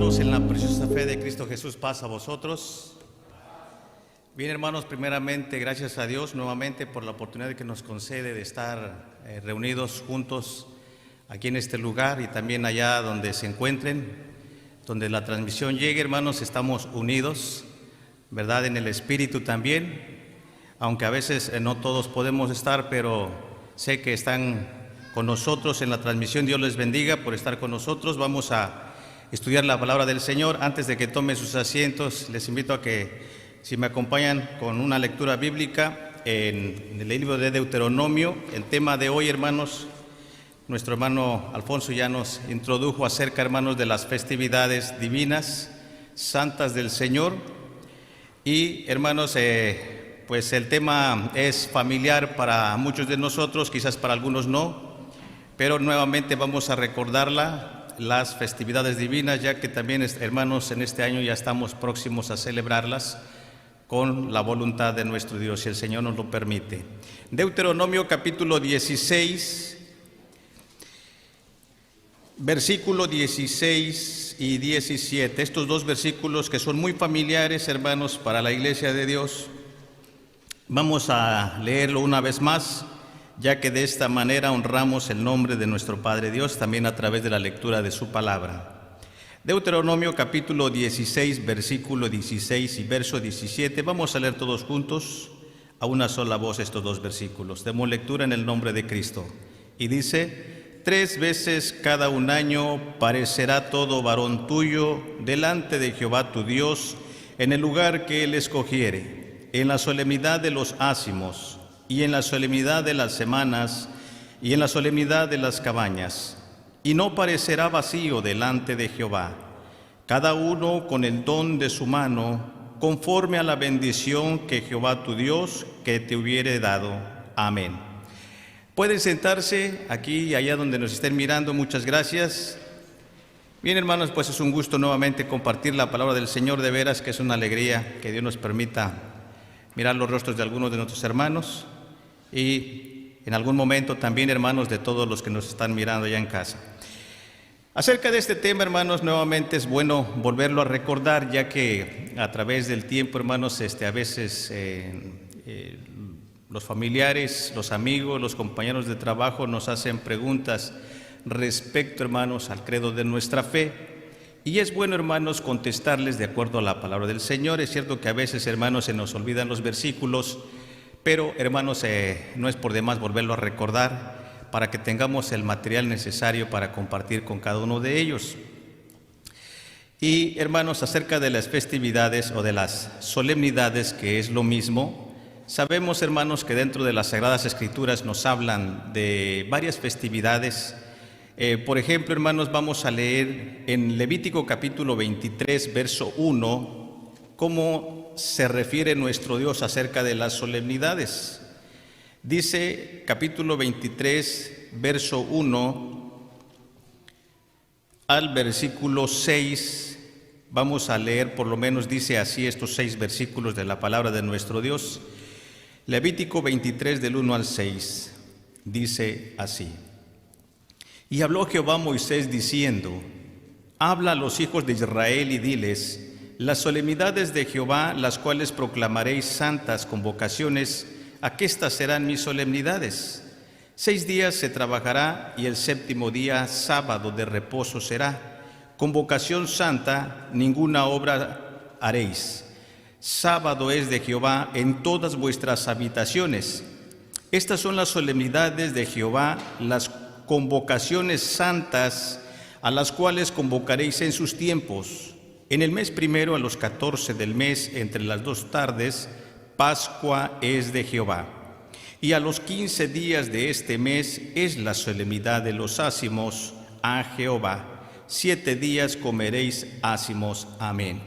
hermanos, en la preciosa fe de Cristo Jesús, paz a vosotros. Bien, hermanos, primeramente, gracias a Dios nuevamente por la oportunidad que nos concede de estar reunidos juntos aquí en este lugar y también allá donde se encuentren, donde la transmisión llegue, hermanos, estamos unidos, ¿verdad?, en el Espíritu también, aunque a veces no todos podemos estar, pero sé que están con nosotros en la transmisión. Dios les bendiga por estar con nosotros. Vamos a estudiar la palabra del Señor. Antes de que tomen sus asientos, les invito a que, si me acompañan con una lectura bíblica en el libro de Deuteronomio. El tema de hoy, hermanos, nuestro hermano Alfonso ya nos introdujo acerca, hermanos, de las festividades divinas, santas del Señor. Y, hermanos, pues el tema es familiar para muchos de nosotros, quizás para algunos no, pero nuevamente vamos a recordarla, las festividades divinas, ya que también, hermanos, en este año ya estamos próximos a celebrarlas con la voluntad de nuestro Dios, si el Señor nos lo permite. Deuteronomio capítulo 16, versículo 16 y 17. Estos dos versículos que son muy familiares, hermanos, para la Iglesia de Dios. Vamos a leerlo una vez más, ya que de esta manera honramos el nombre de nuestro Padre Dios, también a través de la lectura de su palabra. Deuteronomio capítulo 16, versículo 16 y verso 17. Vamos a leer todos juntos a una sola voz estos dos versículos. Demos lectura en el nombre de Cristo. Y dice: 3 veces cada un año parecerá todo varón tuyo delante de Jehová tu Dios en el lugar que él escogiere, en la solemnidad de los ácimos, y en la solemnidad de las semanas, y en la solemnidad de las cabañas, y no parecerá vacío delante de Jehová, cada uno con el don de su mano, conforme a la bendición que Jehová tu Dios que te hubiere dado. Amén. Pueden sentarse aquí y allá donde nos estén mirando. Muchas gracias. Bien, hermanos, pues es un gusto nuevamente compartir la palabra del Señor. De veras que es una alegría que Dios nos permita mirar los rostros de algunos de nuestros hermanos y en algún momento también, hermanos, de todos los que nos están mirando ya en casa. Acerca de este tema, hermanos, nuevamente es bueno volverlo a recordar, ya que a través del tiempo, hermanos, a veces los familiares, los amigos, los compañeros de trabajo nos hacen preguntas respecto, hermanos, al credo de nuestra fe. Y es bueno, hermanos, contestarles de acuerdo a la palabra del Señor. Es cierto que a veces, hermanos, se nos olvidan los versículos, pero, hermanos, no es por demás volverlo a recordar para que tengamos el material necesario para compartir con cada uno de ellos. Y, hermanos, acerca de las festividades o de las solemnidades, que es lo mismo, sabemos, hermanos, que dentro de las Sagradas Escrituras nos hablan de varias festividades. Por ejemplo, hermanos, vamos a leer en Levítico capítulo 23, verso 1, cómo se refiere nuestro Dios acerca de las solemnidades. Dice capítulo 23, verso 1 al versículo 6. Vamos a leer, por lo menos dice así, estos 6 versículos de la palabra de nuestro Dios. Levítico 23, del 1 al 6, dice así: Y habló Jehová a Moisés diciendo: Habla a los hijos de Israel y diles: Las solemnidades de Jehová, las cuales proclamaréis santas convocaciones, aquestas serán mis solemnidades. 6 días se trabajará, y el 7º día sábado de reposo será. Convocación santa, ninguna obra haréis. Sábado es de Jehová en todas vuestras habitaciones. Estas son las solemnidades de Jehová, las convocaciones santas, a las cuales convocaréis en sus tiempos. En el mes primero, a los 14 del mes, entre las 2 tardes, Pascua es de Jehová. Y a los 15 días de este mes es la solemnidad de los ácimos a Jehová. 7 días comeréis ácimos. Amén.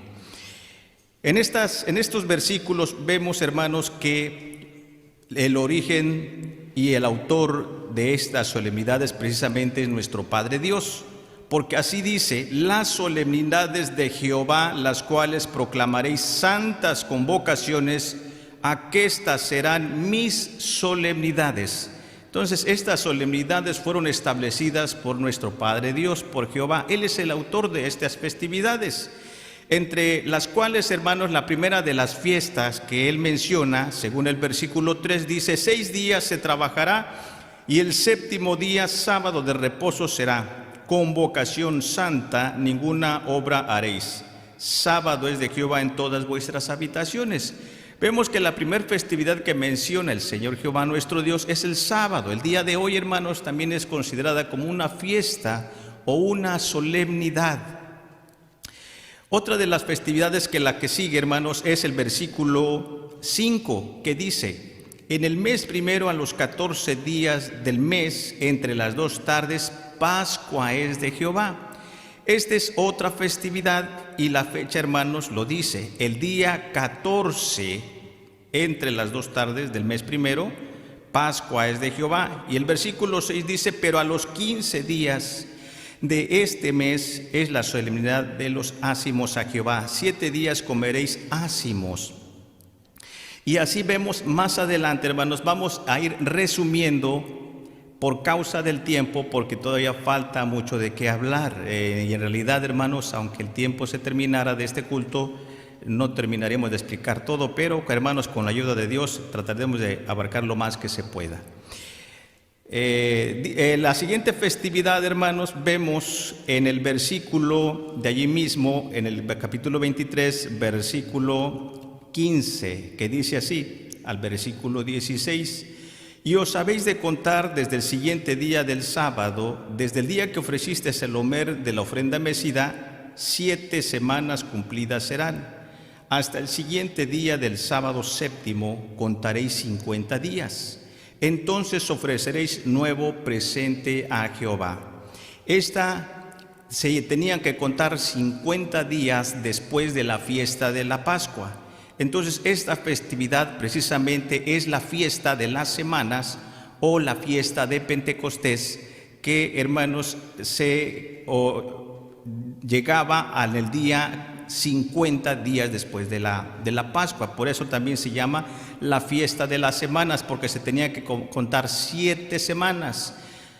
En estos versículos vemos, hermanos, que el origen y el autor de estas solemnidades precisamente es nuestro Padre Dios. Porque así dice: las solemnidades de Jehová, las cuales proclamaréis santas convocaciones, aquestas serán mis solemnidades. Entonces, estas solemnidades fueron establecidas por nuestro Padre Dios, por Jehová. Él es el autor de estas festividades, entre las cuales, hermanos, la primera de las fiestas que Él menciona, según el versículo 3, dice: 6 días se trabajará y el séptimo día, sábado de reposo será. Convocación santa, ninguna obra haréis. Sábado es de Jehová en todas vuestras habitaciones. Vemos que la primera festividad que menciona el Señor Jehová nuestro Dios es el sábado. El día de hoy, hermanos, también es considerada como una fiesta o una solemnidad. Otra de las festividades que la que sigue, hermanos, es el versículo 5, que dice: en el mes primero, a los 14 días del mes, entre las 2 tardes, Pascua es de Jehová. Esta es otra festividad y la fecha, hermanos, lo dice: el día 14, entre las 2 tardes del mes primero, Pascua es de Jehová. Y el versículo 6 dice: pero a los 15 días de este mes es la solemnidad de los ácimos a Jehová. 7 días comeréis ácimos. Y así vemos más adelante, hermanos, vamos a ir resumiendo por causa del tiempo, porque todavía falta mucho de qué hablar. Y en realidad, hermanos, aunque el tiempo se terminara de este culto, no terminaremos de explicar todo, pero, hermanos, con la ayuda de Dios trataremos de abarcar lo más que se pueda. La siguiente festividad, hermanos, vemos en el versículo de allí mismo, en el capítulo 23, versículo 15, que dice así, al versículo 16: y os habéis de contar desde el siguiente día del sábado, desde el día que ofreciste el homer de la ofrenda mecida, 7 semanas cumplidas serán. Hasta el siguiente día del sábado séptimo contaréis 50 días. Entonces ofreceréis nuevo presente a Jehová. Se tenían que contar 50 días después de la fiesta de la Pascua. Entonces, esta festividad precisamente es la fiesta de las semanas o la fiesta de Pentecostés, que, hermanos, llegaba al día 50 días después de la Pascua. Por eso también se llama la fiesta de las semanas, porque se tenía que contar 7 semanas.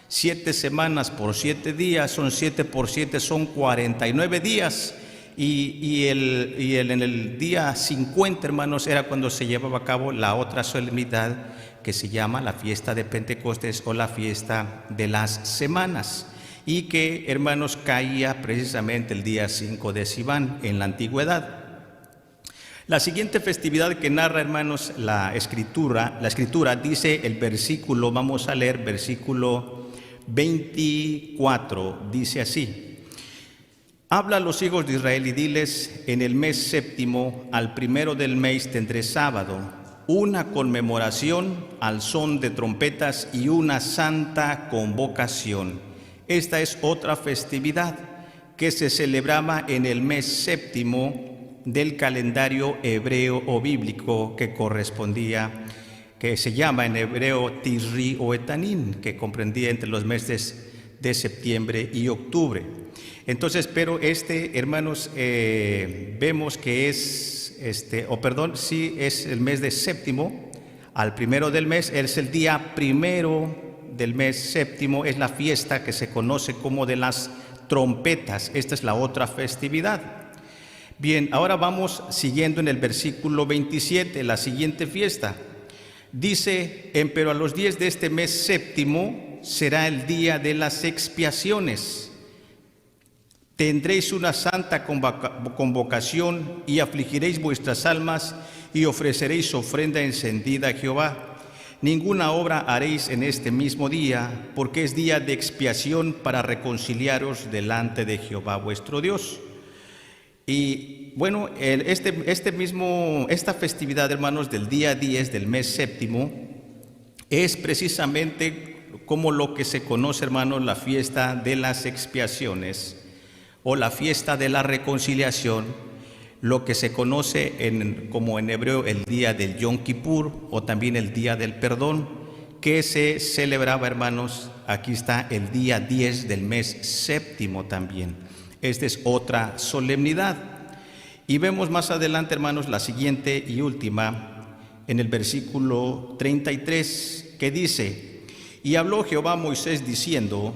7 semanas por 7 días, son 7 por 7, son 49 días. Y en el día 50, hermanos, era cuando se llevaba a cabo la otra solemnidad que se llama la fiesta de Pentecostés o la fiesta de las semanas, y que, hermanos, caía precisamente el día 5 de Sivan en la antigüedad. La siguiente festividad que narra, hermanos, la escritura dice el versículo, vamos a leer versículo 24, dice así: habla a los hijos de Israel y diles: en el mes séptimo, al primero del mes, tendré sábado, una conmemoración al son de trompetas y una santa convocación. Esta es otra festividad que se celebraba en el mes séptimo del calendario hebreo o bíblico, que se llama en hebreo Tisri o Etanín, que comprendía entre los meses de septiembre y octubre. Entonces, pero hermanos, vemos que es es el mes de séptimo, al primero del mes, es el día primero del mes séptimo, es la fiesta que se conoce como de las trompetas. Esta es la otra festividad. Bien, ahora vamos siguiendo en el versículo 27, la siguiente fiesta. Dice: pero a los 10 de este mes séptimo será el día de las expiaciones. Tendréis una santa convocación y afligiréis vuestras almas y ofreceréis ofrenda encendida a Jehová. Ninguna obra haréis en este mismo día, porque es día de expiación para reconciliaros delante de Jehová vuestro Dios. Y bueno, esta festividad, hermanos, del día 10 del mes séptimo es precisamente como lo que se conoce, hermanos, la fiesta de las expiaciones o la fiesta de la reconciliación, lo que se conoce como en hebreo el día del Yom Kippur o también el día del perdón, que se celebraba, hermanos, aquí está el día 10 del mes séptimo también. Esta es otra solemnidad. Y vemos más adelante, hermanos, la siguiente y última, en el versículo 33, que dice: Y habló Jehová a Moisés diciendo: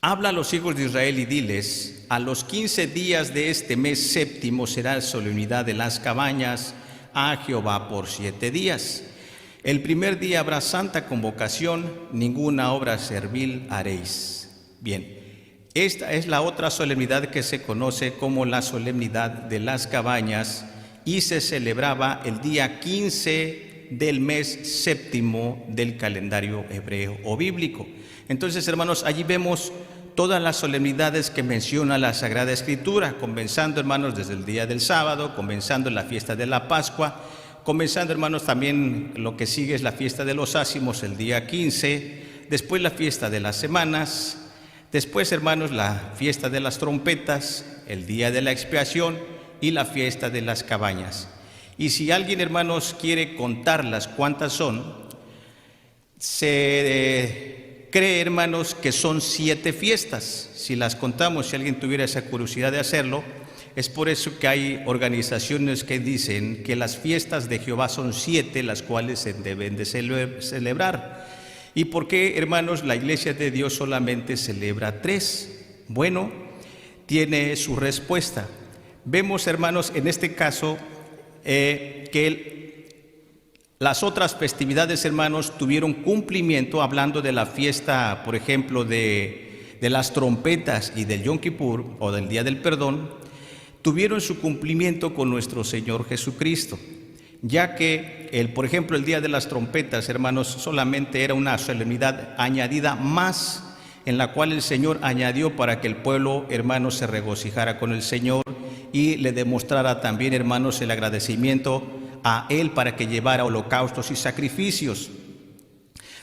habla a los hijos de Israel y diles: a los 15 días de este mes séptimo será solemnidad de las cabañas a Jehová por 7 días. El primer día habrá santa convocación, ninguna obra servil haréis. Bien, esta es la otra solemnidad que se conoce como la solemnidad de las cabañas y se celebraba el día 15 del mes séptimo del calendario hebreo o bíblico. Entonces, hermanos, allí vemos todas las solemnidades que menciona la Sagrada Escritura, comenzando, hermanos, desde el día del sábado, comenzando la fiesta de la Pascua, comenzando, hermanos, también lo que sigue es la fiesta de los ácimos el día 15, después la fiesta de las semanas, después, hermanos, la fiesta de las trompetas, el día de la expiación y la fiesta de las cabañas. Y si alguien, hermanos, quiere contarlas cuántas son, se cree, hermanos, que son 7 fiestas. Si las contamos, si alguien tuviera esa curiosidad de hacerlo, es por eso que hay organizaciones que dicen que las fiestas de Jehová son 7, las cuales se deben de celebrar. ¿Y por qué, hermanos, la Iglesia de Dios solamente celebra 3? Bueno, tiene su respuesta. Vemos, hermanos, en este caso, que las otras festividades, hermanos, tuvieron cumplimiento, hablando de la fiesta, por ejemplo, de las trompetas y del Yom Kippur, o del Día del Perdón, tuvieron su cumplimiento con nuestro Señor Jesucristo, ya que, por ejemplo, el Día de las Trompetas, hermanos, solamente era una solemnidad añadida más, en la cual el Señor añadió para que el pueblo, hermanos, se regocijara con el Señor y le demostrara también, hermanos, el agradecimiento a Él para que llevara holocaustos y sacrificios.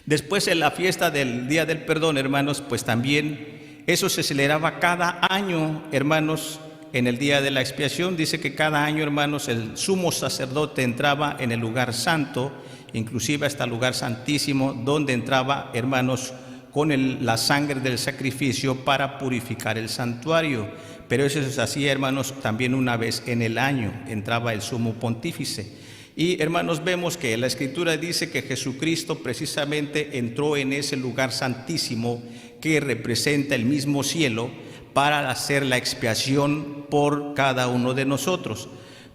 Después, en la fiesta del Día del Perdón, hermanos, pues también eso se celebraba cada año, hermanos. En el día de la expiación dice que cada año, hermanos, el sumo sacerdote entraba en el lugar santo, inclusive hasta el lugar santísimo, donde entraba, hermanos, con la sangre del sacrificio para purificar el santuario. Pero eso se hacía, hermanos, también una vez en el año, entraba el sumo pontífice. Y, hermanos, vemos que la Escritura dice que Jesucristo precisamente entró en ese lugar santísimo que representa el mismo cielo, para hacer la expiación por cada uno de nosotros.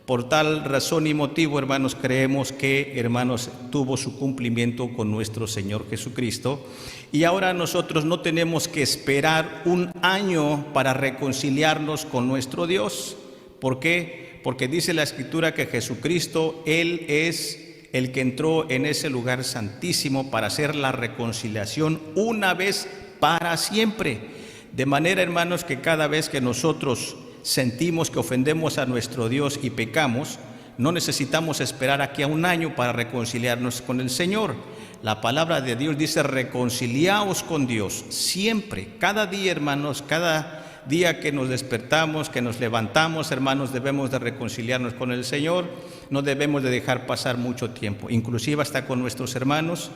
Por tal razón y motivo, hermanos, creemos que, hermanos, tuvo su cumplimiento con nuestro Señor Jesucristo. Y ahora nosotros no tenemos que esperar un año para reconciliarnos con nuestro Dios. ¿Por qué? Porque dice la Escritura que Jesucristo, Él es el que entró en ese lugar santísimo para hacer la reconciliación una vez para siempre. De manera, hermanos, que cada vez que nosotros sentimos que ofendemos a nuestro Dios y pecamos, no necesitamos esperar aquí a un año para reconciliarnos con el Señor. La palabra de Dios dice: reconciliaos con Dios siempre, cada día, hermanos, cada día que nos despertamos, que nos levantamos, hermanos, debemos de reconciliarnos con el Señor. No debemos de dejar pasar mucho tiempo, inclusive hasta con nuestros hermanos.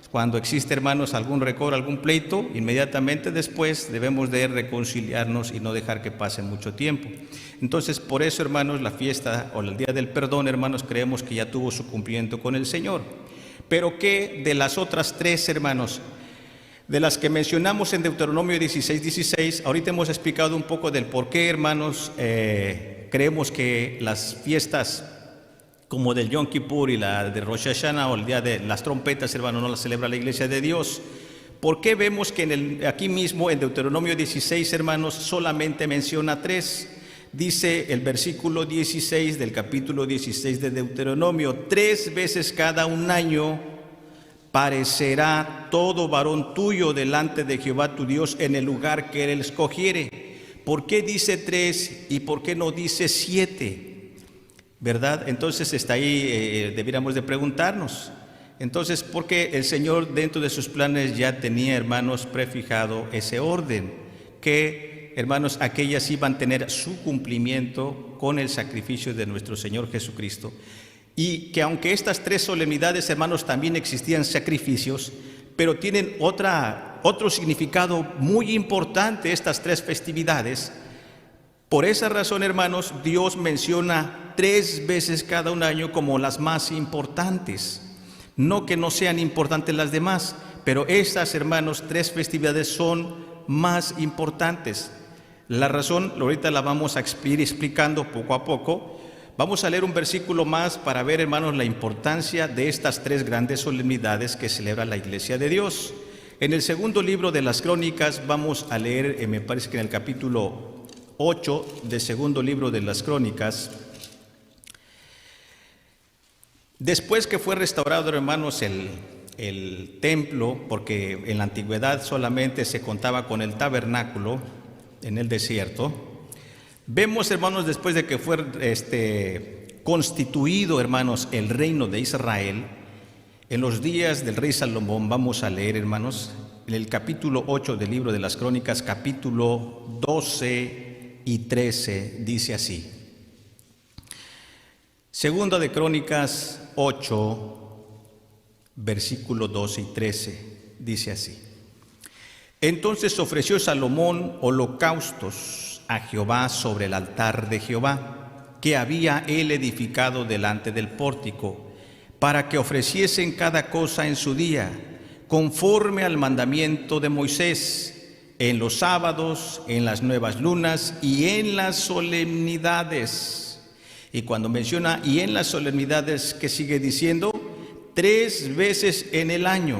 Cuando existe, hermanos, algún rencor, algún pleito, inmediatamente después debemos de reconciliarnos y no dejar que pase mucho tiempo. Entonces, por eso, hermanos, la fiesta o el Día del Perdón, hermanos, creemos que ya tuvo su cumplimiento con el Señor. Pero ¿qué de las otras 3, hermanos? De las que mencionamos en Deuteronomio 16:16, ahorita hemos explicado un poco del por qué, hermanos, creemos que las fiestas como del Yom Kippur y la de Rosh Hashanah o el día de las trompetas, hermano, no las celebra la Iglesia de Dios. ¿Por qué vemos que aquí mismo en Deuteronomio 16, hermanos, solamente menciona 3? Dice el versículo 16 del capítulo 16 de Deuteronomio: 3 veces cada un año parecerá todo varón tuyo delante de Jehová tu Dios en el lugar que Él escogiere. ¿Por qué dice 3 y por qué no dice 7? ¿Verdad? Entonces está ahí, debiéramos de preguntarnos. Entonces, ¿por qué el Señor dentro de sus planes ya tenía, hermanos, prefijado ese orden? Que, hermanos, aquellas iban a tener su cumplimiento con el sacrificio de nuestro Señor Jesucristo. Y que aunque estas 3 solemnidades, hermanos, también existían sacrificios, pero tienen otro significado muy importante estas 3 festividades. Por esa razón, hermanos, Dios menciona 3 veces cada un año como las más importantes. No que no sean importantes las demás, pero estas, hermanos, 3 festividades son más importantes. La razón, ahorita la vamos a ir explicando poco a poco. Vamos a leer un versículo más para ver, hermanos, la importancia de estas 3 grandes solemnidades que celebra la Iglesia de Dios. En el segundo libro de las Crónicas vamos a leer, me parece que en el capítulo 8 del segundo libro de las Crónicas. Después que fue restaurado, hermanos, el templo, porque en la antigüedad solamente se contaba con el tabernáculo en el desierto, vemos, hermanos, después de que fue constituido, hermanos, el reino de Israel, en los días del rey Salomón, vamos a leer, hermanos, en el capítulo 8 del libro de las Crónicas, capítulo 12 y 13, dice así. Segunda de Crónicas 8, versículo 12 y 13, dice así. Entonces ofreció Salomón holocaustos a Jehová sobre el altar de Jehová, que había él edificado delante del pórtico, para que ofreciesen cada cosa en su día, conforme al mandamiento de Moisés, en los sábados, en las nuevas lunas y en las solemnidades. Y cuando menciona y en las solemnidades, ¿qué sigue diciendo? 3 veces en el año,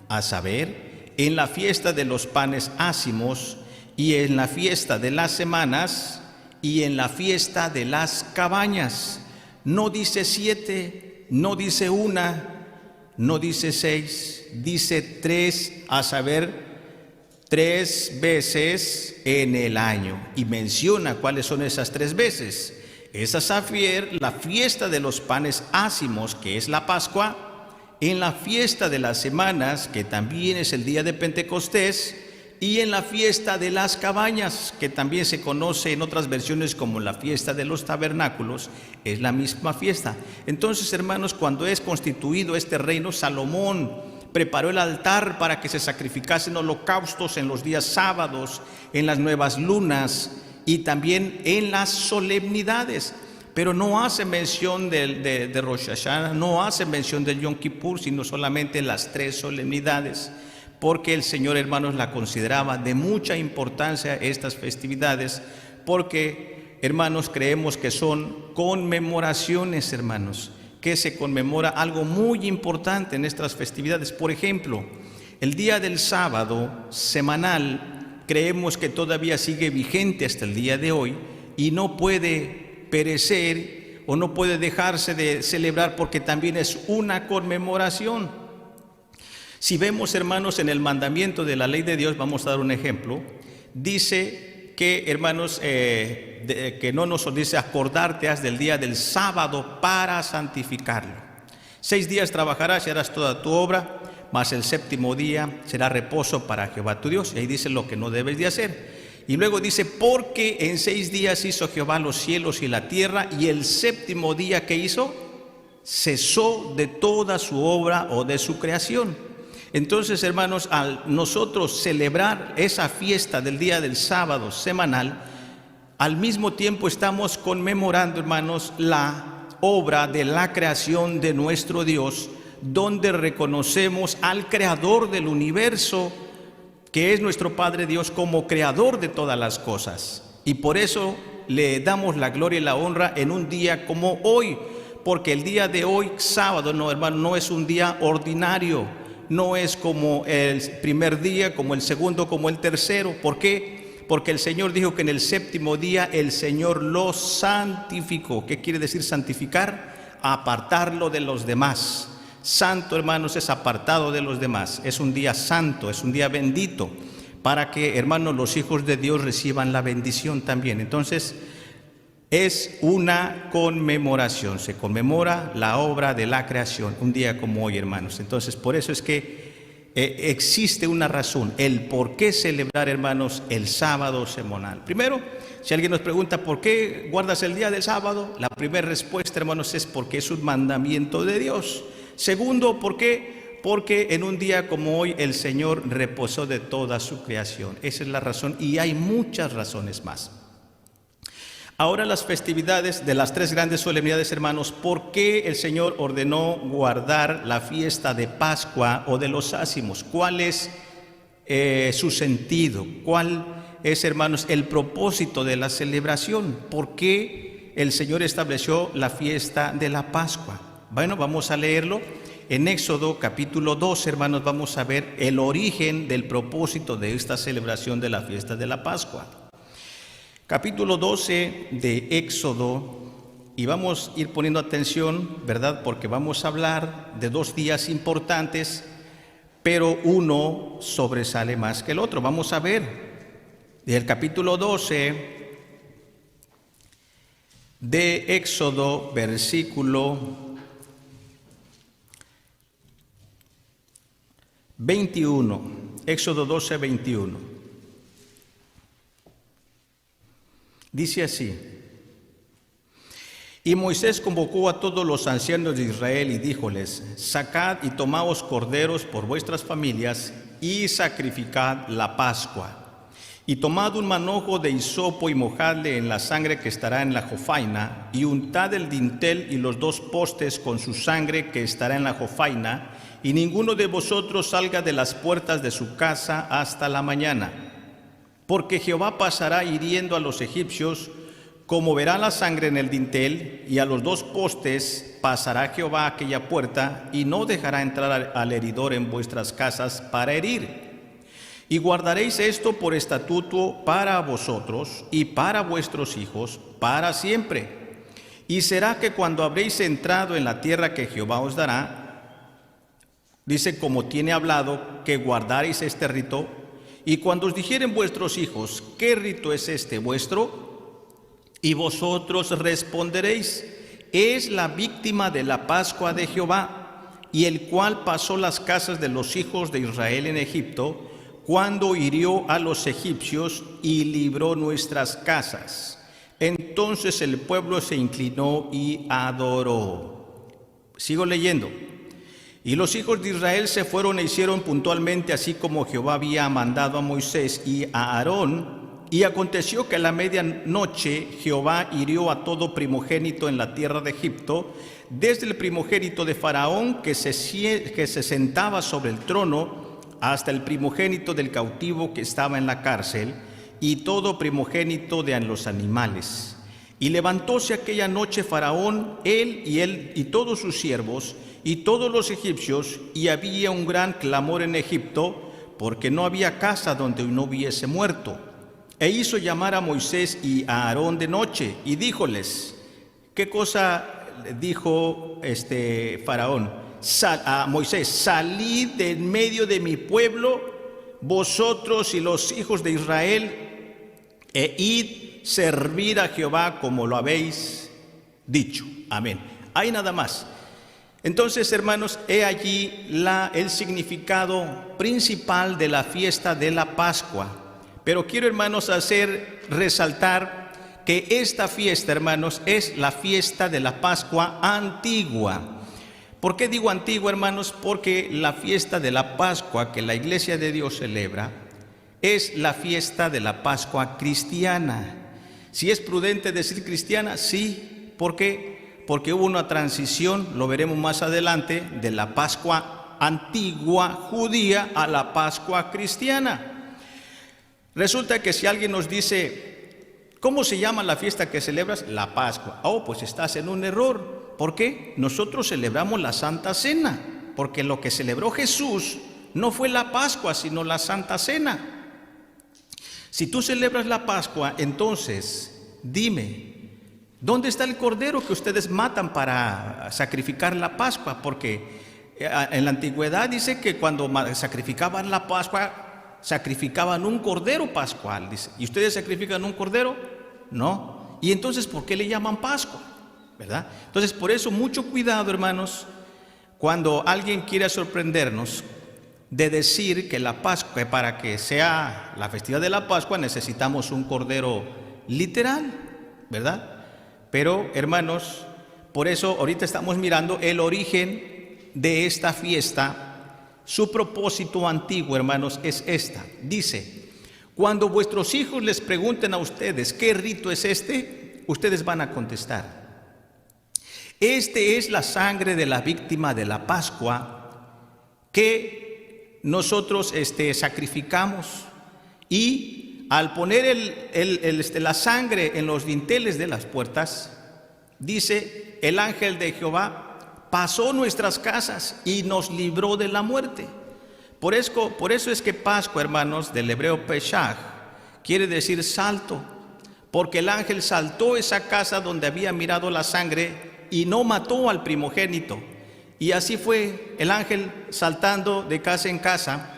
a saber, en la fiesta de los panes ácimos, y en la fiesta de las semanas, y en la fiesta de las cabañas. No dice 7, no dice 1, no dice 6, dice 3, a saber, 3 veces en el año. Y menciona cuáles son esas 3 veces. Es a saber, la fiesta de los panes ácimos, que es la Pascua, en la fiesta de las semanas, que también es el día de Pentecostés, y en la fiesta de las cabañas, que también se conoce en otras versiones como la fiesta de los tabernáculos, es la misma fiesta. Entonces, hermanos, cuando es constituido este reino, Salomón preparó el altar para que se sacrificasen holocaustos en los días sábados, en las nuevas lunas, y también en las solemnidades, pero no hace mención de Rosh Hashanah, no hace mención del Yom Kippur, sino solamente las 3 solemnidades, porque el Señor, hermanos, la consideraba de mucha importancia estas festividades, porque, hermanos, creemos que son conmemoraciones, hermanos, que se conmemora algo muy importante en estas festividades. Por ejemplo, el día del sábado semanal, creemos que todavía sigue vigente hasta el día de hoy y no puede perecer o no puede dejarse de celebrar, porque también es una conmemoración. Si vemos, hermanos, en el mandamiento de la ley de Dios, vamos a dar un ejemplo, dice que, hermanos, que no nos dice acordarte has del día del sábado para santificarlo. 6 días trabajarás y harás toda tu obra, mas el 7º día será reposo para Jehová tu Dios. Y ahí dice lo que no debes de hacer. Y luego dice, porque en 6 días hizo Jehová los cielos y la tierra, y el 7º día que hizo, cesó de toda su obra o de su creación. Entonces, hermanos, al nosotros celebrar esa fiesta del día del sábado semanal, al mismo tiempo estamos conmemorando, hermanos, la obra de la creación de nuestro Dios, donde reconocemos al creador del universo, que es nuestro Padre Dios, como creador de todas las cosas. Y por eso le damos la gloria y la honra en un día como hoy, porque el día de hoy, sábado, no, hermano, no es un día ordinario, no es como el primer día, como el segundo, como el tercero. ¿Por qué? Porque el Señor dijo que en el 7º día el Señor lo santificó. ¿Qué quiere decir santificar? Apartarlo de los demás. Santo, hermanos, es apartado de los demás. Es un día santo, es un día bendito, para que, hermanos, los hijos de Dios reciban la bendición también. Entonces, es una conmemoración. Se conmemora la obra de la creación, un día como hoy, hermanos. Entonces, por eso es que existe una razón, el por qué celebrar, hermanos, el sábado semanal. Primero, si alguien nos pregunta ¿por qué guardas el día del sábado? La primera respuesta, hermanos, es porque es un mandamiento de Dios. Segundo, ¿por qué? Porque en un día como hoy el Señor reposó de toda su creación. Esa es la razón, y hay muchas razones más. Ahora las festividades de las tres grandes solemnidades, hermanos, ¿por qué el Señor ordenó guardar la fiesta de Pascua o de los ácimos? ¿Cuál es su sentido? ¿Cuál es, hermanos, el propósito de la celebración? ¿Por qué el Señor estableció la fiesta de la Pascua? Bueno, vamos a leerlo. En Éxodo capítulo 2, hermanos, vamos a ver el origen del propósito de esta celebración de la fiesta de la Pascua. Capítulo 12 de Éxodo, y vamos a ir poniendo atención, ¿verdad? Porque vamos a hablar de dos días importantes, pero uno sobresale más que el otro. Vamos a ver del capítulo 12 de Éxodo, versículo 21, Éxodo 12, 21. Dice así: y Moisés convocó a todos los ancianos de Israel y díjoles: sacad y tomaos corderos por vuestras familias y sacrificad la Pascua. Y tomad un manojo de hisopo y mojadle en la sangre que estará en la jofaina, y untad el dintel y los dos postes con su sangre que estará en la jofaina, y ninguno de vosotros salga de las puertas de su casa hasta la mañana. Porque Jehová pasará hiriendo a los egipcios, como verá la sangre en el dintel, y a los dos postes pasará Jehová aquella puerta, y no dejará entrar al heridor en vuestras casas para herir. Y guardaréis esto por estatuto para vosotros y para vuestros hijos para siempre. Y será que cuando habréis entrado en la tierra que Jehová os dará, dice, como tiene hablado, que guardaréis este rito. Y cuando os dijeren vuestros hijos: ¿qué rito es este vuestro? Y vosotros responderéis: es la víctima de la Pascua de Jehová, y el cual pasó las casas de los hijos de Israel en Egipto, cuando hirió a los egipcios y libró nuestras casas. Entonces el pueblo se inclinó y adoró. Sigo leyendo. Y los hijos de Israel se fueron e hicieron puntualmente así como Jehová había mandado a Moisés y a Aarón. Y aconteció que a la medianoche Jehová hirió a todo primogénito en la tierra de Egipto, desde el primogénito de Faraón que se sentaba sobre el trono, hasta el primogénito del cautivo que estaba en la cárcel, y todo primogénito de los animales. Y levantóse aquella noche Faraón, él y todos sus siervos, y todos los egipcios, y había un gran clamor en Egipto, porque no había casa donde no hubiese muerto. E hizo llamar a Moisés y a Aarón de noche, y díjoles, ¿qué cosa dijo Faraón? A Moisés: salid de en medio de mi pueblo, vosotros y los hijos de Israel, e id servir a Jehová como lo habéis dicho. Amén. Hay nada más. Entonces, hermanos, he allí el significado principal de la fiesta de la Pascua. Pero quiero, hermanos, resaltar que esta fiesta, hermanos, es la fiesta de la Pascua antigua. ¿Por qué digo antigua, hermanos? Porque la fiesta de la Pascua que la Iglesia de Dios celebra es la fiesta de la Pascua cristiana. Si es prudente decir cristiana, sí. ¿Por qué? Porque hubo una transición, lo veremos más adelante, de la Pascua antigua judía a la Pascua cristiana. Resulta que si alguien nos dice: ¿cómo se llama la fiesta que celebras? La Pascua. Oh, pues estás en un error. ¿Por qué? Nosotros celebramos la Santa Cena, porque lo que celebró Jesús no fue la Pascua, sino la Santa Cena. Si tú celebras la Pascua, entonces dime, ¿dónde está el cordero que ustedes matan para sacrificar la Pascua? Porque en la antigüedad dice que cuando sacrificaban la Pascua, sacrificaban un cordero pascual, dice. ¿Y ustedes sacrifican un cordero? No. ¿Y entonces por qué le llaman Pascua? ¿Verdad? Entonces, por eso, mucho cuidado, hermanos, cuando alguien quiera sorprendernos de decir que la Pascua, que para que sea la festividad de la Pascua necesitamos un cordero literal, ¿verdad? Pero, hermanos, por eso ahorita estamos mirando el origen de esta fiesta. Su propósito antiguo, hermanos, es esta. Dice: cuando vuestros hijos les pregunten a ustedes: ¿qué rito es este? ustedes van a contestar: este es la sangre de la víctima de la Pascua que nosotros sacrificamos. Y al poner la sangre en los dinteles de las puertas, dice, el ángel de Jehová pasó nuestras casas y nos libró de la muerte. Por eso es que Pascua, hermanos, del hebreo Pesach, quiere decir salto, porque el ángel saltó esa casa donde había mirado la sangre y no mató al primogénito. Y así fue el ángel saltando de casa en casa.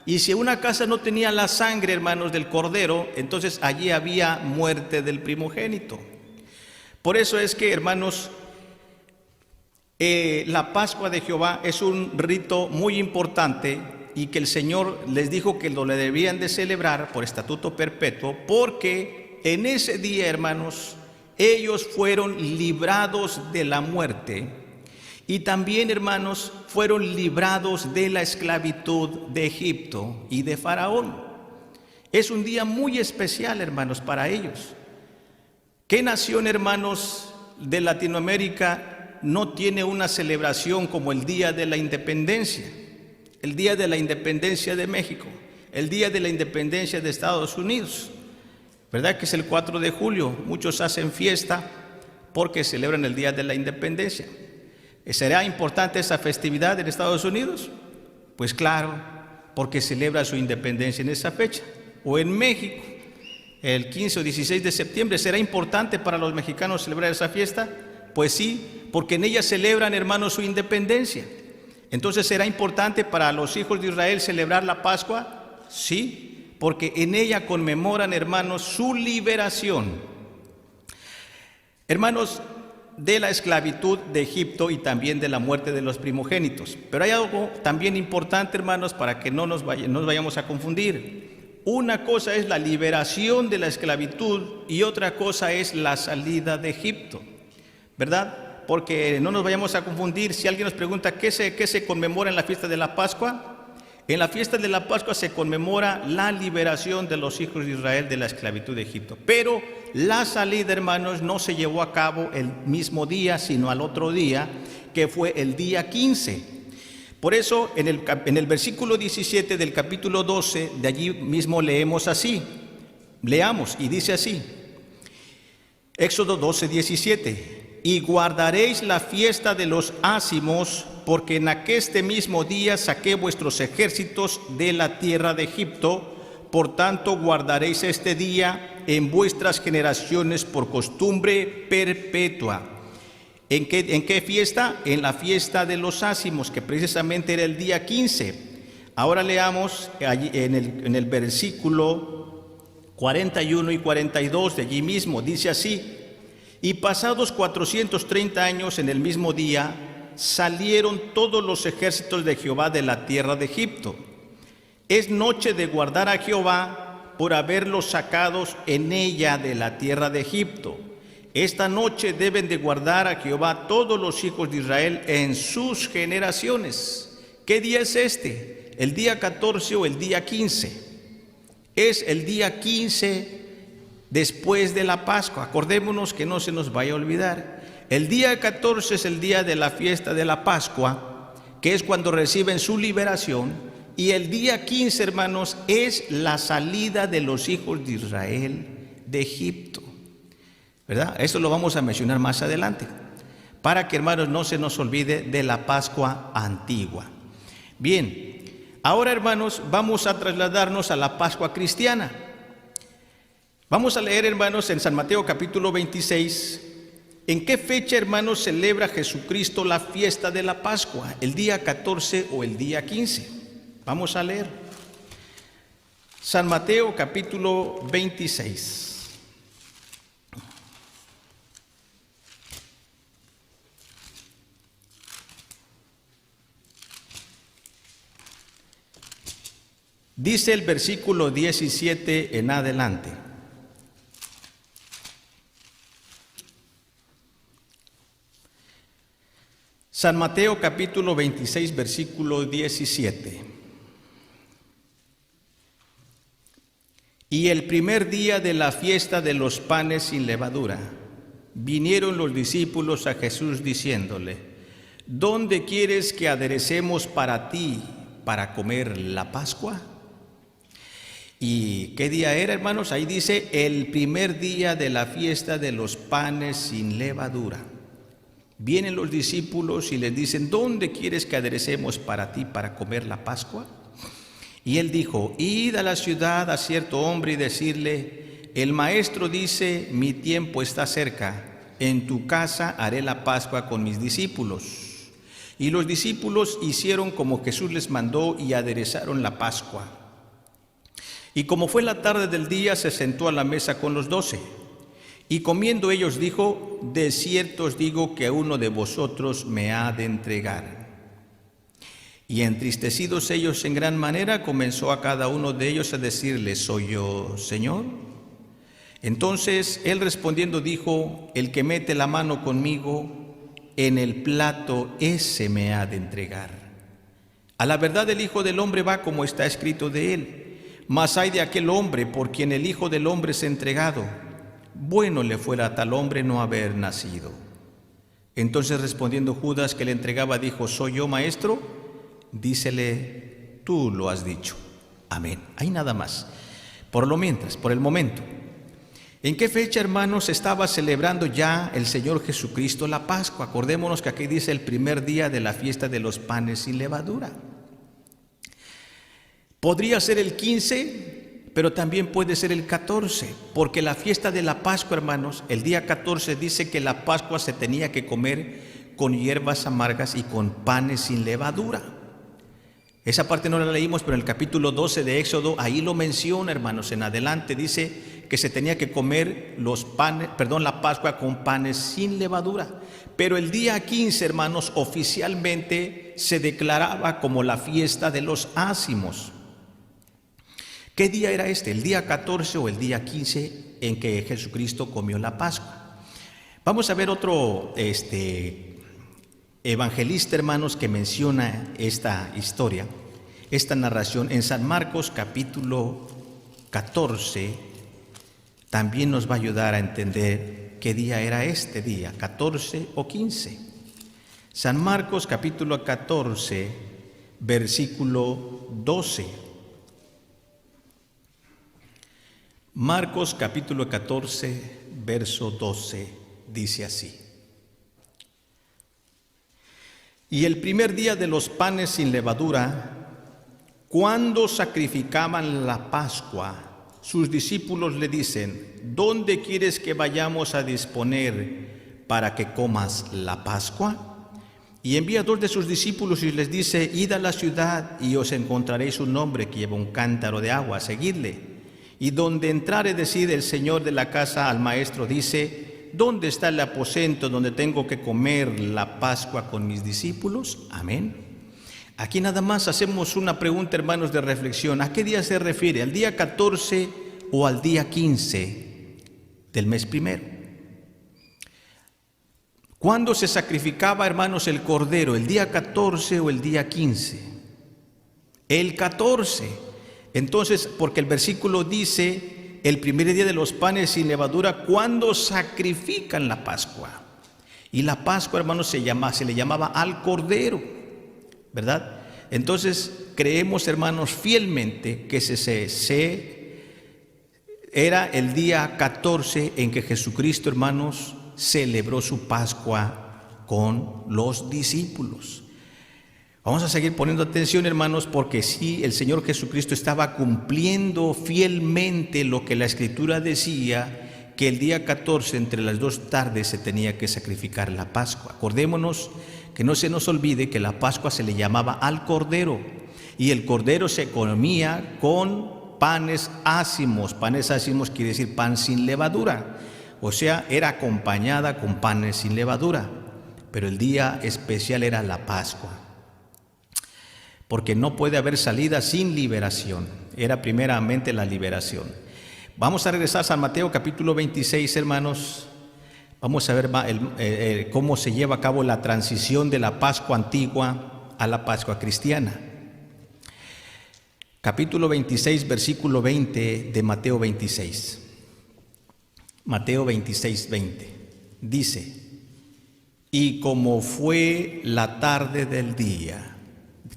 Y si una casa no tenía la sangre, hermanos, del cordero, entonces allí había muerte del primogénito. Por eso es que, hermanos, la Pascua de Jehová es un rito muy importante y que el Señor les dijo que lo debían de celebrar por estatuto perpetuo, porque en ese día, hermanos, ellos fueron librados de la muerte y también, hermanos, fueron librados de la esclavitud de Egipto y de Faraón. Es un día muy especial, hermanos, para ellos. ¿Qué nación, hermanos, de Latinoamérica no tiene una celebración como el Día de la Independencia? El Día de la Independencia de México, el Día de la Independencia de Estados Unidos, ¿verdad? Que es el 4 de julio. Muchos hacen fiesta porque celebran el Día de la Independencia. ¿Será importante esa festividad en Estados Unidos? Pues claro, porque celebra su independencia en esa fecha. O en México, el 15 o 16 de septiembre, ¿será importante para los mexicanos celebrar esa fiesta? Pues sí, porque en ella celebran, hermanos, su independencia. Entonces, ¿será importante para los hijos de Israel celebrar la Pascua? Sí, porque en ella conmemoran, hermanos, su liberación. Hermanos, de la esclavitud de Egipto y también de la muerte de los primogénitos. Pero hay algo también importante, hermanos, para que no nos vayamos a confundir. Una cosa es la liberación de la esclavitud y otra cosa es la salida de Egipto, ¿verdad? Porque no nos vayamos a confundir. Si alguien nos pregunta ¿qué se conmemora en la fiesta de la Pascua? En la fiesta de la Pascua se conmemora la liberación de los hijos de Israel de la esclavitud de Egipto. Pero la salida, hermanos, no se llevó a cabo el mismo día, sino al otro día, que fue el día 15. Por eso, en el versículo 17 del capítulo 12, de allí mismo leemos así. Leamos, y dice así. Éxodo 12, 17. Y guardaréis la fiesta de los ácimos, porque en aqueste mismo día saqué vuestros ejércitos de la tierra de Egipto. Por tanto, guardaréis este día en vuestras generaciones por costumbre perpetua. ¿En qué fiesta? En la fiesta de los ácimos, que precisamente era el día 15. Ahora leamos allí en el versículo 41 y 42 de allí mismo. Dice así. Y pasados 430 años en el mismo día, salieron todos los ejércitos de Jehová de la tierra de Egipto. Es noche de guardar a Jehová por haberlos sacados en ella de la tierra de Egipto. Esta noche deben de guardar a Jehová todos los hijos de Israel en sus generaciones. ¿Qué día es este? ¿El día 14 o el día 15? Es el día 15 después de la Pascua. Acordémonos que no se nos vaya a olvidar. El día 14 es el día de la fiesta de la Pascua, que es cuando reciben su liberación. Y el día 15, hermanos, es la salida de los hijos de Israel de Egipto, ¿verdad? Esto lo vamos a mencionar más adelante, para que, hermanos, no se nos olvide de la Pascua antigua. Bien, ahora, hermanos, vamos a trasladarnos a la Pascua cristiana. Vamos a leer, hermanos, en San Mateo capítulo 26, ¿en qué fecha, hermanos, celebra Jesucristo la fiesta de la Pascua? ¿El día 14 o el día 15? Vamos a leer. San Mateo capítulo 26. Dice el versículo 17 en adelante. San Mateo capítulo 26, versículo 17. Y el primer día de la fiesta de los panes sin levadura, vinieron los discípulos a Jesús diciéndole: ¿Dónde quieres que aderecemos para ti para comer la Pascua? ¿Y qué día era, hermanos? Ahí dice: el primer día de la fiesta de los panes sin levadura. Vienen los discípulos y les dicen: ¿dónde quieres que aderecemos para ti para comer la Pascua? Y él dijo: id a la ciudad a cierto hombre y decirle: el maestro dice, mi tiempo está cerca, en tu casa haré la Pascua con mis discípulos. Y los discípulos hicieron como Jesús les mandó y aderezaron la Pascua. Y como fue la tarde del día, se sentó a la mesa con los 12. Y comiendo ellos dijo: de cierto os digo que a uno de vosotros me ha de entregar. Y entristecidos ellos en gran manera, comenzó a cada uno de ellos a decirle: ¿soy yo, Señor? Entonces él respondiendo dijo: el que mete la mano conmigo en el plato, ese me ha de entregar. A la verdad el Hijo del Hombre va como está escrito de él, mas ay de aquel hombre por quien el Hijo del Hombre es entregado. Bueno le fuera a tal hombre no haber nacido. Entonces respondiendo Judas, que le entregaba, dijo: ¿soy yo, maestro? Dícele: tú lo has dicho. Amén. Ahí nada más. Por el momento. ¿En qué fecha, hermanos, estaba celebrando ya el Señor Jesucristo la Pascua? Acordémonos que aquí dice el primer día de la fiesta de los panes sin levadura. Podría ser el 15, pero también puede ser el 14, porque la fiesta de la Pascua, hermanos, el día 14 dice que la Pascua se tenía que comer con hierbas amargas y con panes sin levadura. Esa parte no la leímos, pero en el capítulo 12 de Éxodo, ahí lo menciona, hermanos, en adelante dice que se tenía que comer la Pascua con panes sin levadura. Pero el día 15, hermanos, oficialmente se declaraba como la fiesta de los ácimos. ¿Qué día era este? ¿El día 14 o el día 15 en que Jesucristo comió la Pascua? Vamos a ver otro evangelista, hermanos, que menciona esta historia, esta narración en San Marcos capítulo 14. También nos va a ayudar a entender qué día era este día, 14 o 15. San Marcos capítulo 14, versículo 12. Marcos capítulo 14, verso 12, dice así: y el primer día de los panes sin levadura, cuando sacrificaban la Pascua, sus discípulos le dicen: ¿dónde quieres que vayamos a disponer para que comas la Pascua? Y envía 2 de sus discípulos y les dice: id a la ciudad y os encontraréis un hombre que lleva un cántaro de agua, seguidle. Y donde entrare, decid: el señor de la casa al maestro dice: ¿dónde está el aposento donde tengo que comer la Pascua con mis discípulos? Amén. Aquí nada más hacemos una pregunta, hermanos, de reflexión. ¿A qué día se refiere? ¿Al día 14 o al día 15 del mes primero? ¿Cuándo se sacrificaba, hermanos, el cordero? ¿El día 14 o el día 15? El 14. Entonces, porque el versículo dice: el primer día de los panes sin levadura, cuando sacrifican la Pascua. Y la Pascua, hermanos, se le llamaba al Cordero, ¿verdad? Entonces, creemos, hermanos, fielmente que era el día 14 en que Jesucristo, hermanos, celebró su Pascua con los discípulos. Vamos a seguir poniendo atención, hermanos, porque sí, el Señor Jesucristo estaba cumpliendo fielmente lo que la Escritura decía, que el día 14, entre las 2 tardes, se tenía que sacrificar la Pascua. Acordémonos que no se nos olvide que la Pascua se le llamaba al Cordero, y el Cordero se comía con panes ácimos. Panes ácimos quiere decir pan sin levadura, o sea, era acompañada con panes sin levadura, pero el día especial era la Pascua, porque no puede haber salida sin liberación. Era primeramente la liberación. Vamos a regresar a San Mateo capítulo 26, hermanos. Vamos a ver cómo se lleva a cabo la transición de la Pascua antigua a la Pascua cristiana. Capítulo 26, versículo 20 de Mateo 26. Mateo 26, 20. dice, y como fue la tarde del día,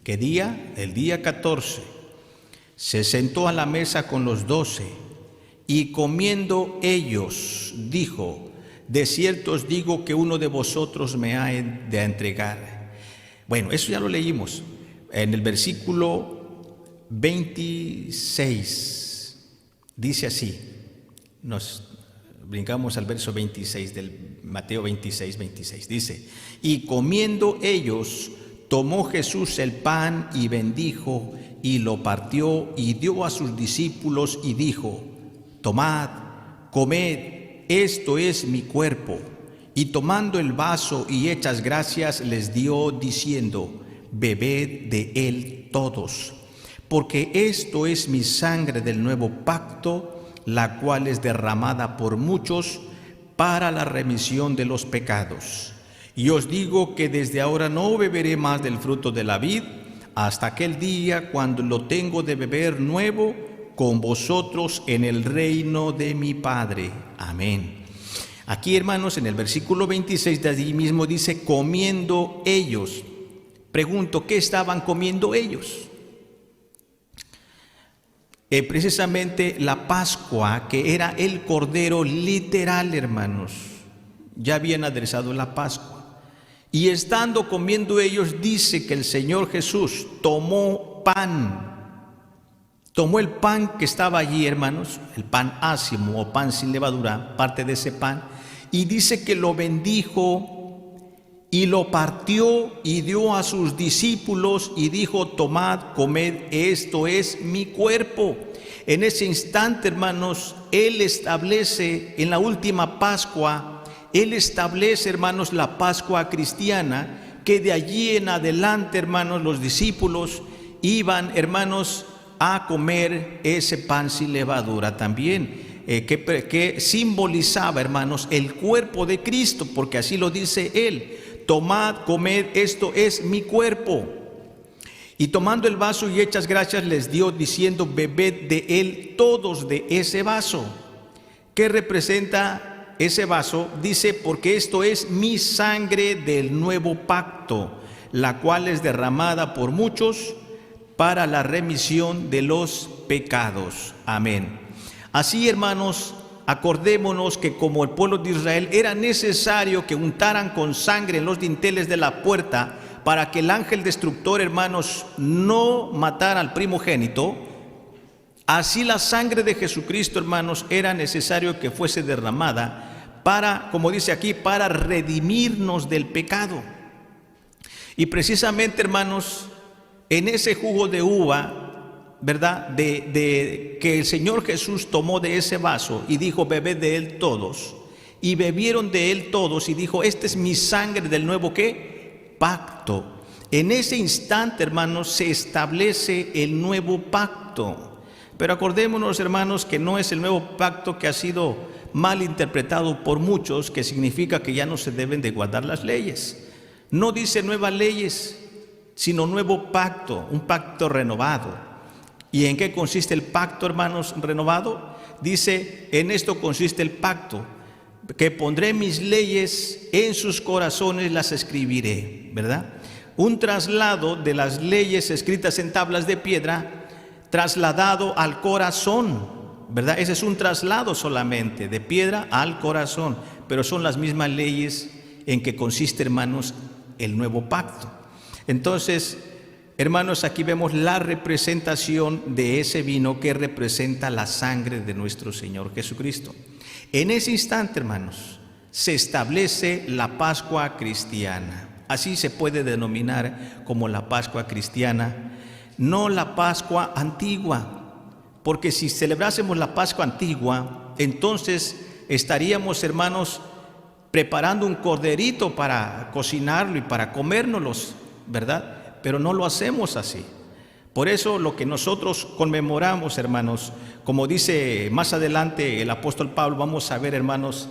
¿qué día? El día 14, se sentó a la mesa con los 12, y comiendo ellos, dijo, de cierto os digo que uno de vosotros me ha de entregar. Bueno, eso ya lo leímos. En el versículo 26, dice así, nos brincamos al verso 26 del Mateo 26, 26. Dice, y comiendo ellos, tomó Jesús el pan y bendijo y lo partió y dio a sus discípulos y dijo, tomad, comed, esto es mi cuerpo. Y tomando el vaso y hechas gracias les dio diciendo, bebed de él todos, porque esto es mi sangre del nuevo pacto, la cual es derramada por muchos para la remisión de los pecados. Y os digo que desde ahora no beberé más del fruto de la vid, hasta aquel día cuando lo tengo de beber nuevo con vosotros en el reino de mi Padre. Amén. Aquí, hermanos, en el versículo 26 de allí mismo dice, comiendo ellos. Pregunto, ¿qué estaban comiendo ellos? Precisamente la Pascua, que era el Cordero literal, hermanos. Ya habían aderezado la Pascua. Y estando comiendo ellos, dice que el Señor Jesús tomó pan. Tomó el pan que estaba allí, hermanos, el pan ácimo o pan sin levadura, parte de ese pan, y dice que lo bendijo y lo partió y dio a sus discípulos y dijo, tomad, comed, esto es mi cuerpo. En ese instante, hermanos, Él establece en la última Pascua, Él establece, hermanos, la Pascua cristiana, que de allí en adelante, hermanos, los discípulos iban, hermanos, a comer ese pan sin levadura también. Que simbolizaba, hermanos, el cuerpo de Cristo, porque así lo dice Él. Tomad, comed, esto es mi cuerpo. Y tomando el vaso y hechas gracias les dio diciendo, bebed de él todos de ese vaso. ¿Qué representa ese vaso? Dice, porque esto es mi sangre del nuevo pacto, la cual es derramada por muchos para la remisión de los pecados. Amén. Así, hermanos, acordémonos que como el pueblo de Israel era necesario que untaran con sangre en los dinteles de la puerta para que el ángel destructor, hermanos, no matara al primogénito, así la sangre de Jesucristo, hermanos, era necesario que fuese derramada para, como dice aquí, para redimirnos del pecado. Y precisamente, hermanos, en ese jugo de uva, ¿verdad? Que el Señor Jesús tomó de ese vaso y dijo, bebed de él todos. Y bebieron de él todos y dijo, esta es mi sangre del nuevo, ¿qué? Pacto. En ese instante, hermanos, se establece el nuevo pacto. Pero acordémonos, hermanos, que no es el nuevo pacto que ha sido mal interpretado por muchos, que significa que ya no se deben de guardar las leyes. No dice nuevas leyes, sino nuevo pacto, un pacto renovado. ¿Y en qué consiste el pacto, hermanos, renovado? Dice, en esto consiste el pacto, que pondré mis leyes en sus corazones, las escribiré, ¿verdad? Un traslado de las leyes escritas en tablas de piedra, trasladado al corazón, ¿verdad? Ese es un traslado solamente, de piedra al corazón, pero son las mismas leyes en que consiste, hermanos, el nuevo pacto. Entonces, hermanos, aquí vemos la representación de ese vino que representa la sangre de nuestro Señor Jesucristo. En ese instante, hermanos, se establece la Pascua cristiana. Así se puede denominar como la Pascua cristiana, no la Pascua antigua, porque si celebrásemos la Pascua antigua, entonces estaríamos, hermanos, preparando un corderito para cocinarlo y para comérnoslos, ¿verdad? Pero no lo hacemos así. Por eso lo que nosotros conmemoramos, hermanos, como dice más adelante el apóstol Pablo, vamos a ver, hermanos,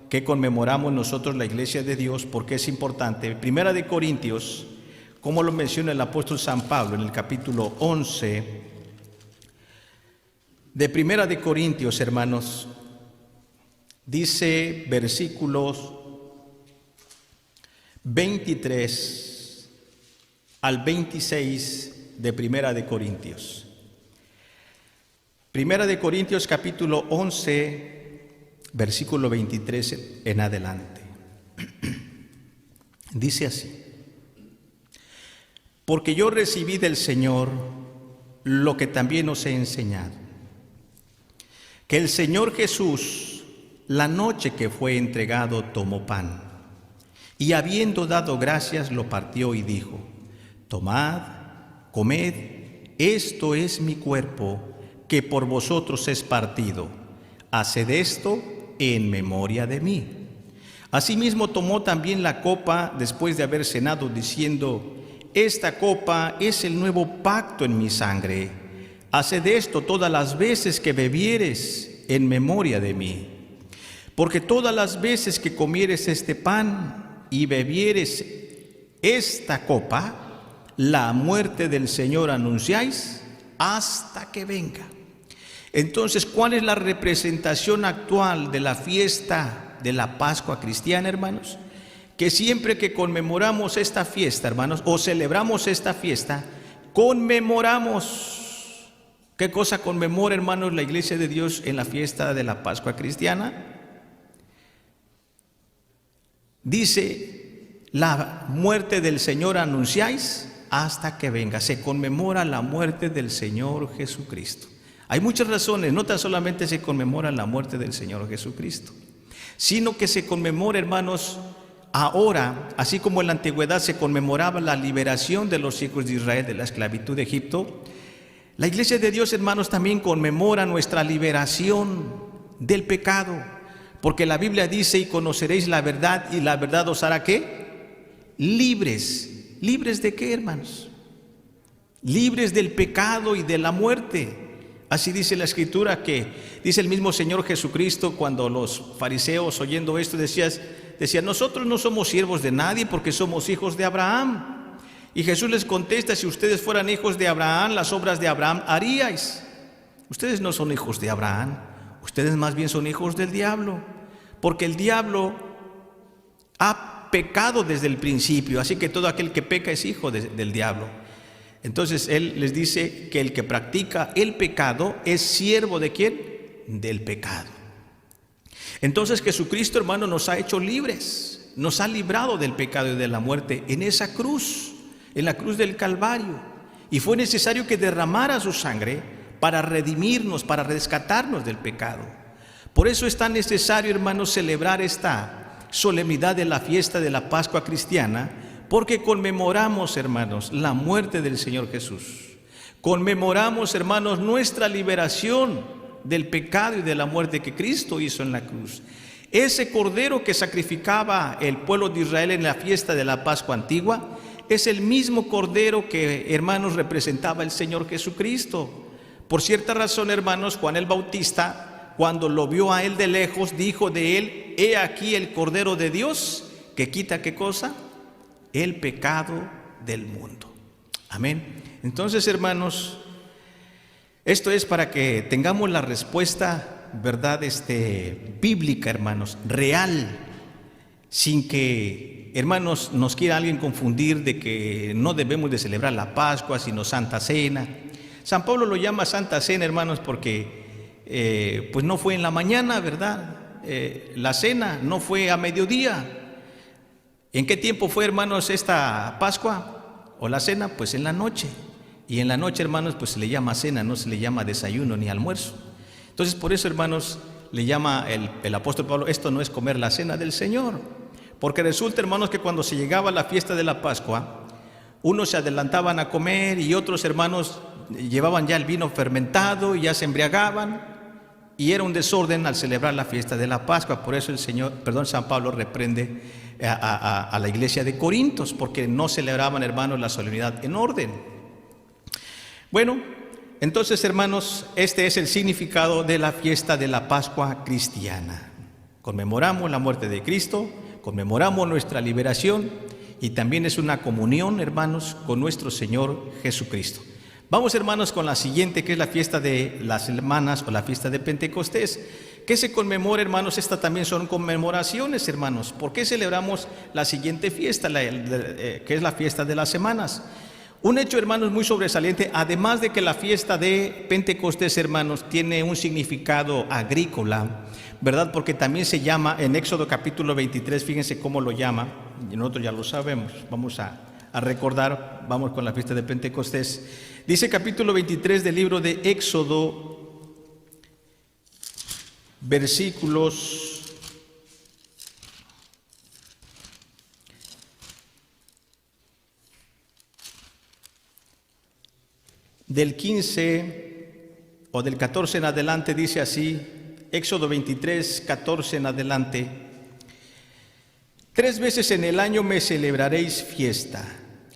que conmemoramos nosotros la Iglesia de Dios, porque es importante. Primera de Corintios, como lo menciona el apóstol San Pablo en el capítulo 11 de Primera de Corintios, hermanos, dice versículos 23 al 26 de Primera de Corintios. Primera de Corintios capítulo 11, versículo 23 en adelante. Dice así: porque yo recibí del Señor lo que también os he enseñado, que el Señor Jesús, la noche que fue entregado, tomó pan, y habiendo dado gracias, lo partió y dijo: tomad, comed, esto es mi cuerpo, que por vosotros es partido. Haced esto en memoria de mí. Asimismo tomó también la copa después de haber cenado, diciendo: esta copa es el nuevo pacto en mi sangre. Haced esto todas las veces que bebieres en memoria de mí. Porque todas las veces que comieres este pan y bebieres esta copa, la muerte del Señor anunciáis hasta que venga. Entonces, ¿cuál es la representación actual de la fiesta de la Pascua cristiana, hermanos? Que siempre que conmemoramos esta fiesta, hermanos, o celebramos esta fiesta, conmemoramos. ¿Qué cosa conmemora, hermanos, la Iglesia de Dios en la fiesta de la Pascua cristiana? Dice: la muerte del Señor anunciáis hasta que venga. Se conmemora la muerte del Señor Jesucristo. Hay muchas razones, no tan solamente se conmemora la muerte del Señor Jesucristo, sino que se conmemora, hermanos, ahora, así como en la antigüedad se conmemoraba la liberación de los hijos de Israel de la esclavitud de Egipto, la Iglesia de Dios, hermanos, también conmemora nuestra liberación del pecado, porque la Biblia dice: y conoceréis la verdad, y la verdad os hará ¿qué? Libres. ¿Libres de qué, hermanos? Libres del pecado y de la muerte. Así dice la Escritura, que dice el mismo Señor Jesucristo, cuando los fariseos, oyendo esto, decían: nosotros no somos siervos de nadie, porque somos hijos de Abraham. Y Jesús les contesta: si ustedes fueran hijos de Abraham, las obras de Abraham haríais. Ustedes no son hijos de Abraham, ustedes más bien son hijos del diablo, porque el diablo ha pecado desde el principio, así que todo aquel que peca es hijo del diablo. Entonces Él les dice que el que practica el pecado es siervo ¿de quién? Del pecado. Entonces Jesucristo, hermano, nos ha hecho libres, nos ha librado del pecado y de la muerte en esa cruz, en la cruz del Calvario. Y fue necesario que derramara su sangre para redimirnos, para rescatarnos del pecado. Por eso es tan necesario, hermanos, celebrar esta solemnidad de la fiesta de la Pascua cristiana, porque conmemoramos, hermanos, la muerte del Señor Jesús. Conmemoramos, hermanos, nuestra liberación del pecado y de la muerte que Cristo hizo en la cruz. Ese cordero que sacrificaba el pueblo de Israel en la fiesta de la Pascua antigua es el mismo cordero que, hermanos, representaba el Señor Jesucristo. Por cierta razón, hermanos, Juan el Bautista, cuando lo vio a él de lejos, dijo de él: he aquí el Cordero de Dios que quita ¿qué cosa? El pecado del mundo. Amén. Entonces, hermanos, esto es para que tengamos la respuesta, ¿verdad? Bíblica, hermanos, real, sin que, hermanos, nos quiera alguien confundir de que no debemos de celebrar la Pascua, sino Santa Cena. San Pablo lo llama Santa Cena, hermanos, porque pues no fue en la mañana, ¿verdad? La cena no fue a mediodía. ¿En qué tiempo fue, hermanos, esta Pascua o la cena? Pues en la noche. Y en la noche, hermanos, pues se le llama cena, no se le llama desayuno ni almuerzo. Entonces, por eso, hermanos, le llama el apóstol Pablo: esto no es comer la cena del Señor. Porque resulta, hermanos, que cuando se llegaba a la fiesta de la Pascua, unos se adelantaban a comer y otros, hermanos, llevaban ya el vino fermentado y ya se embriagaban. Y era un desorden al celebrar la fiesta de la Pascua. Por eso San Pablo reprende a la iglesia de Corintios, porque no celebraban, hermanos, la solemnidad en orden. Bueno, entonces, hermanos, este es el significado de la fiesta de la Pascua cristiana. Conmemoramos la muerte de Cristo, conmemoramos nuestra liberación y también es una comunión, hermanos, con nuestro Señor Jesucristo. Vamos, hermanos, con la siguiente, que es la fiesta de las semanas o la fiesta de Pentecostés, ¿Qué se conmemora, hermanos? Estas también son conmemoraciones, hermanos. ¿Por qué celebramos la siguiente fiesta, que es la fiesta de las semanas? Un hecho, hermanos, muy sobresaliente, además de que la fiesta de Pentecostés, hermanos, tiene un significado agrícola, ¿verdad? Porque también se llama, en Éxodo capítulo 23, fíjense cómo lo llama, y nosotros ya lo sabemos, vamos a recordar, vamos con la fiesta de Pentecostés. Dice capítulo 23 del libro de Éxodo, versículos del 15 o del 14 en adelante, dice así, Éxodo 23, 14 en adelante: 3 veces en el año me celebraréis fiesta.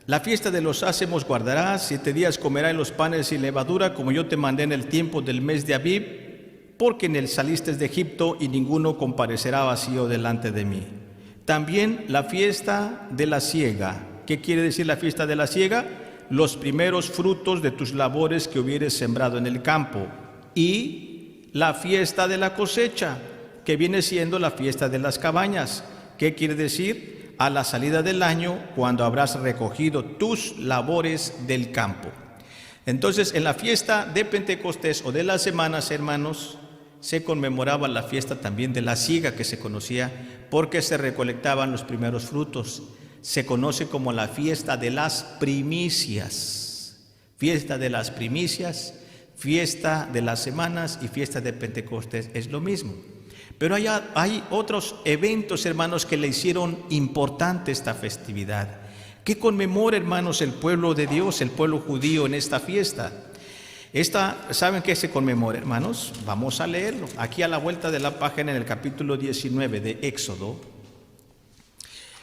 La fiesta de los ácimos guardarás, 7 días comerás los panes sin levadura, como yo te mandé en el tiempo del mes de Abib, porque en él saliste de Egipto, y ninguno comparecerá vacío delante de mí. También la fiesta de la siega. ¿Qué quiere decir la fiesta de la siega? Los primeros frutos de tus labores que hubieres sembrado en el campo. Y la fiesta de la cosecha, que viene siendo la fiesta de las cabañas. ¿Qué quiere decir? A la salida del año, cuando habrás recogido tus labores del campo. Entonces, en la fiesta de Pentecostés o de las semanas, hermanos, se conmemoraba la fiesta también de la siega, que se conocía porque se recolectaban los primeros frutos. Se conoce como la fiesta de las primicias. Fiesta de las primicias, fiesta de las semanas y fiesta de Pentecostés es lo mismo. Pero hay otros eventos, hermanos, que le hicieron importante esta festividad. ¿Qué conmemora, hermanos, el pueblo de Dios, el pueblo judío en esta fiesta? ¿Saben qué se conmemora, hermanos? Vamos a leerlo. Aquí a la vuelta de la página, en el capítulo 19 de Éxodo.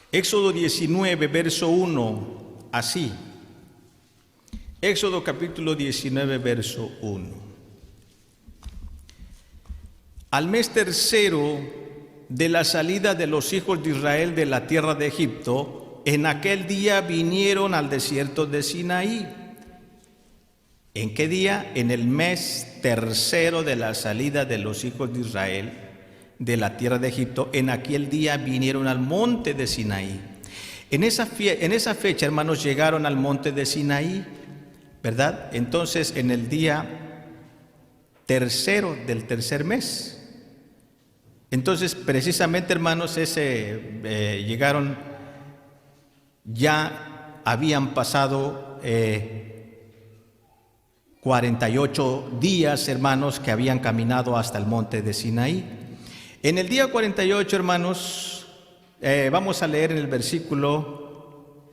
Éxodo 19, verso 1, así. Éxodo capítulo 19, verso 1. Al mes tercero de la salida de los hijos de Israel de la tierra de Egipto, en aquel día vinieron al desierto de Sinaí. ¿En qué día? En el mes tercero de la salida de los hijos de Israel de la tierra de Egipto, en aquel día vinieron al monte de Sinaí. En esa fecha, hermanos, llegaron al monte de Sinaí, ¿verdad? Entonces, en el día tercero del tercer mes. Entonces, precisamente, hermanos, llegaron, ya habían pasado 48 días, hermanos, que habían caminado hasta el monte de Sinaí. En el día 48, hermanos, vamos a leer en el versículo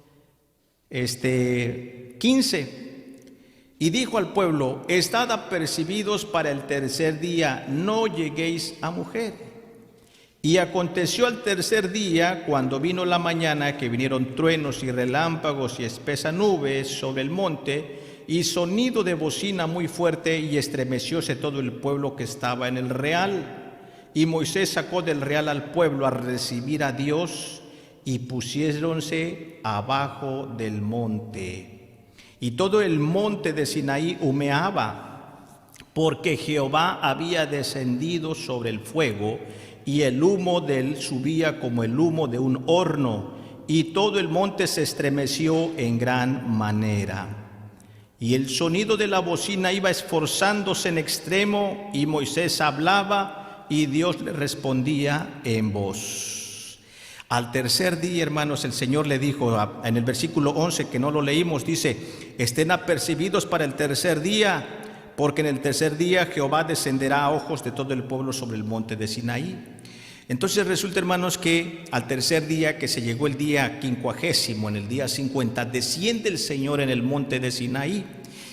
15. Y dijo al pueblo: estad apercibidos para el tercer día, no lleguéis a mujer. Y aconteció al tercer día, cuando vino la mañana, que vinieron truenos y relámpagos y espesa nube sobre el monte, y sonido de bocina muy fuerte, y estremecióse todo el pueblo que estaba en el real. Y Moisés sacó del real al pueblo a recibir a Dios, y pusiéronse abajo del monte. Y todo el monte de Sinaí humeaba, porque Jehová había descendido sobre el fuego, y el humo de él subía como el humo de un horno, y todo el monte se estremeció en gran manera. Y el sonido de la bocina iba esforzándose en extremo, y Moisés hablaba, y Dios le respondía en voz. Al tercer día, hermanos, el Señor le dijo, en el versículo 11, que no lo leímos, dice: estén apercibidos para el tercer día, porque en el tercer día Jehová descenderá a ojos de todo el pueblo sobre el monte de Sinaí. Entonces resulta, hermanos, que al tercer día, que se llegó el día 50, en el día 50, desciende el Señor en el monte de Sinaí.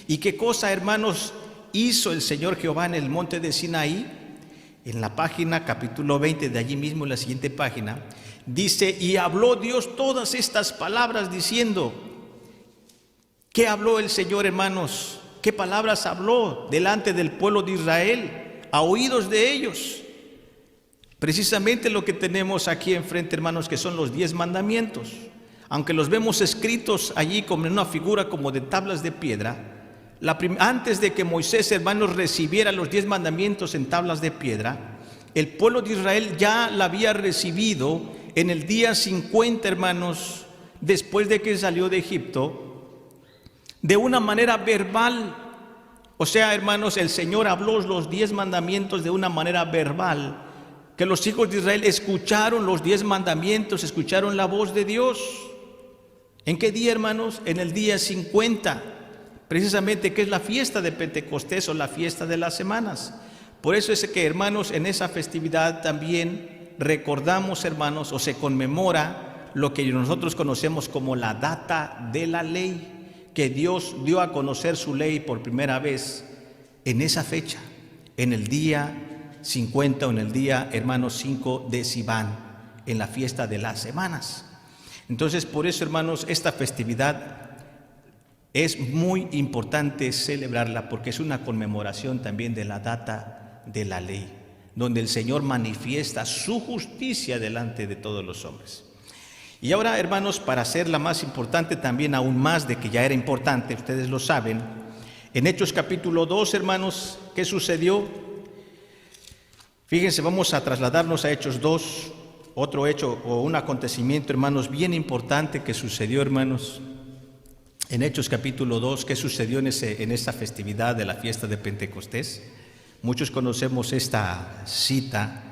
¿Y qué cosa, hermanos, hizo el Señor Jehová en el monte de Sinaí? En la página capítulo 20, de allí mismo, en la siguiente página, dice: y habló Dios todas estas palabras diciendo. ¿Qué habló el Señor, hermanos? ¿Qué palabras habló delante del pueblo de Israel, a oídos de ellos? Precisamente lo que tenemos aquí enfrente, hermanos, que son los 10 mandamientos. Aunque los vemos escritos allí como en una figura como de tablas de piedra, antes de que Moisés, hermanos, recibiera los 10 mandamientos en tablas de piedra, el pueblo de Israel ya la había recibido en el día 50, hermanos, después de que salió de Egipto, de una manera verbal. O sea, hermanos, el Señor habló los 10 mandamientos de una manera verbal, que los hijos de Israel escucharon los 10 mandamientos, escucharon la voz de Dios. ¿En qué día, hermanos? En el día 50, precisamente, que es la fiesta de Pentecostés o la fiesta de las semanas. Por eso es que, hermanos, en esa festividad también recordamos, hermanos, o se conmemora lo que nosotros conocemos como la data de la ley, que Dios dio a conocer su ley por primera vez en esa fecha, en el día 50 o en el día, hermanos, 5 de Sivan, en la fiesta de las semanas. Entonces, por eso, hermanos, esta festividad es muy importante celebrarla, porque es una conmemoración también de la data de la ley, donde el Señor manifiesta su justicia delante de todos los hombres. Y ahora, hermanos, para hacerla más importante también, aún más de que ya era importante, ustedes lo saben, en Hechos capítulo 2, hermanos, ¿qué sucedió? Fíjense, vamos a trasladarnos a Hechos 2, otro hecho o un acontecimiento, hermanos, bien importante que sucedió, hermanos, en Hechos capítulo 2, ¿qué sucedió en esta festividad de la fiesta de Pentecostés? Muchos conocemos esta cita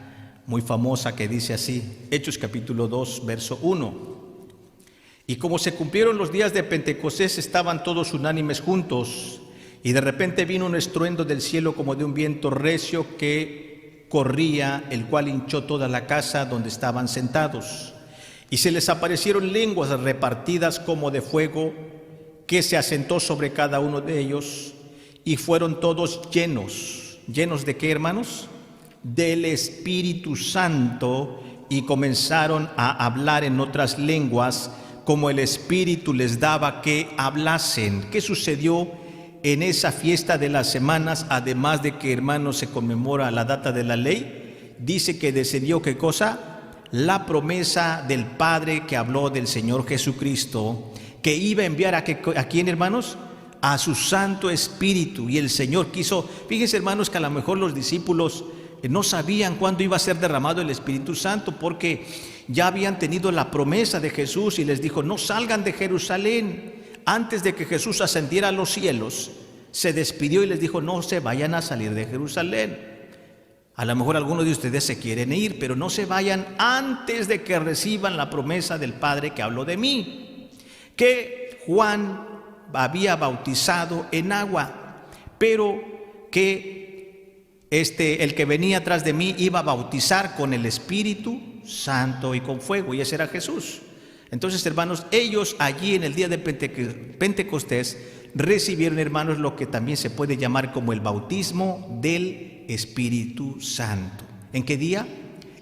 muy famosa que dice así, Hechos capítulo 2, verso 1. Y como se cumplieron los días de Pentecostés, estaban todos unánimes juntos, y de repente vino un estruendo del cielo como de un viento recio que corría, el cual hinchó toda la casa donde estaban sentados. Y se les aparecieron lenguas repartidas como de fuego, que se asentó sobre cada uno de ellos, y fueron todos llenos. ¿Llenos de qué, hermanos? Del Espíritu Santo, y comenzaron a hablar en otras lenguas como el Espíritu les daba que hablasen. ¿Qué sucedió en esa fiesta de las semanas? Además de que, hermanos, se conmemora la data de la ley, dice que descendió, ¿qué cosa? La promesa del Padre que habló del Señor Jesucristo, que iba a enviar ¿a quién, hermanos? A su Santo Espíritu. Y el Señor quiso, fíjense, hermanos, que a lo mejor los discípulos no sabían cuándo iba a ser derramado el Espíritu Santo, porque ya habían tenido la promesa de Jesús y les dijo, no salgan de Jerusalén. Antes de que Jesús ascendiera a los cielos, se despidió y les dijo, no se vayan a salir de Jerusalén. A lo mejor algunos de ustedes se quieren ir, pero no se vayan antes de que reciban la promesa del Padre que habló de mí, que Juan había bautizado en agua, pero que el que venía atrás de mí iba a bautizar con el Espíritu Santo y con fuego, y ese era Jesús. Entonces, hermanos, ellos allí en el día de Pentecostés recibieron, hermanos, lo que también se puede llamar como el bautismo del Espíritu Santo. ¿En qué día?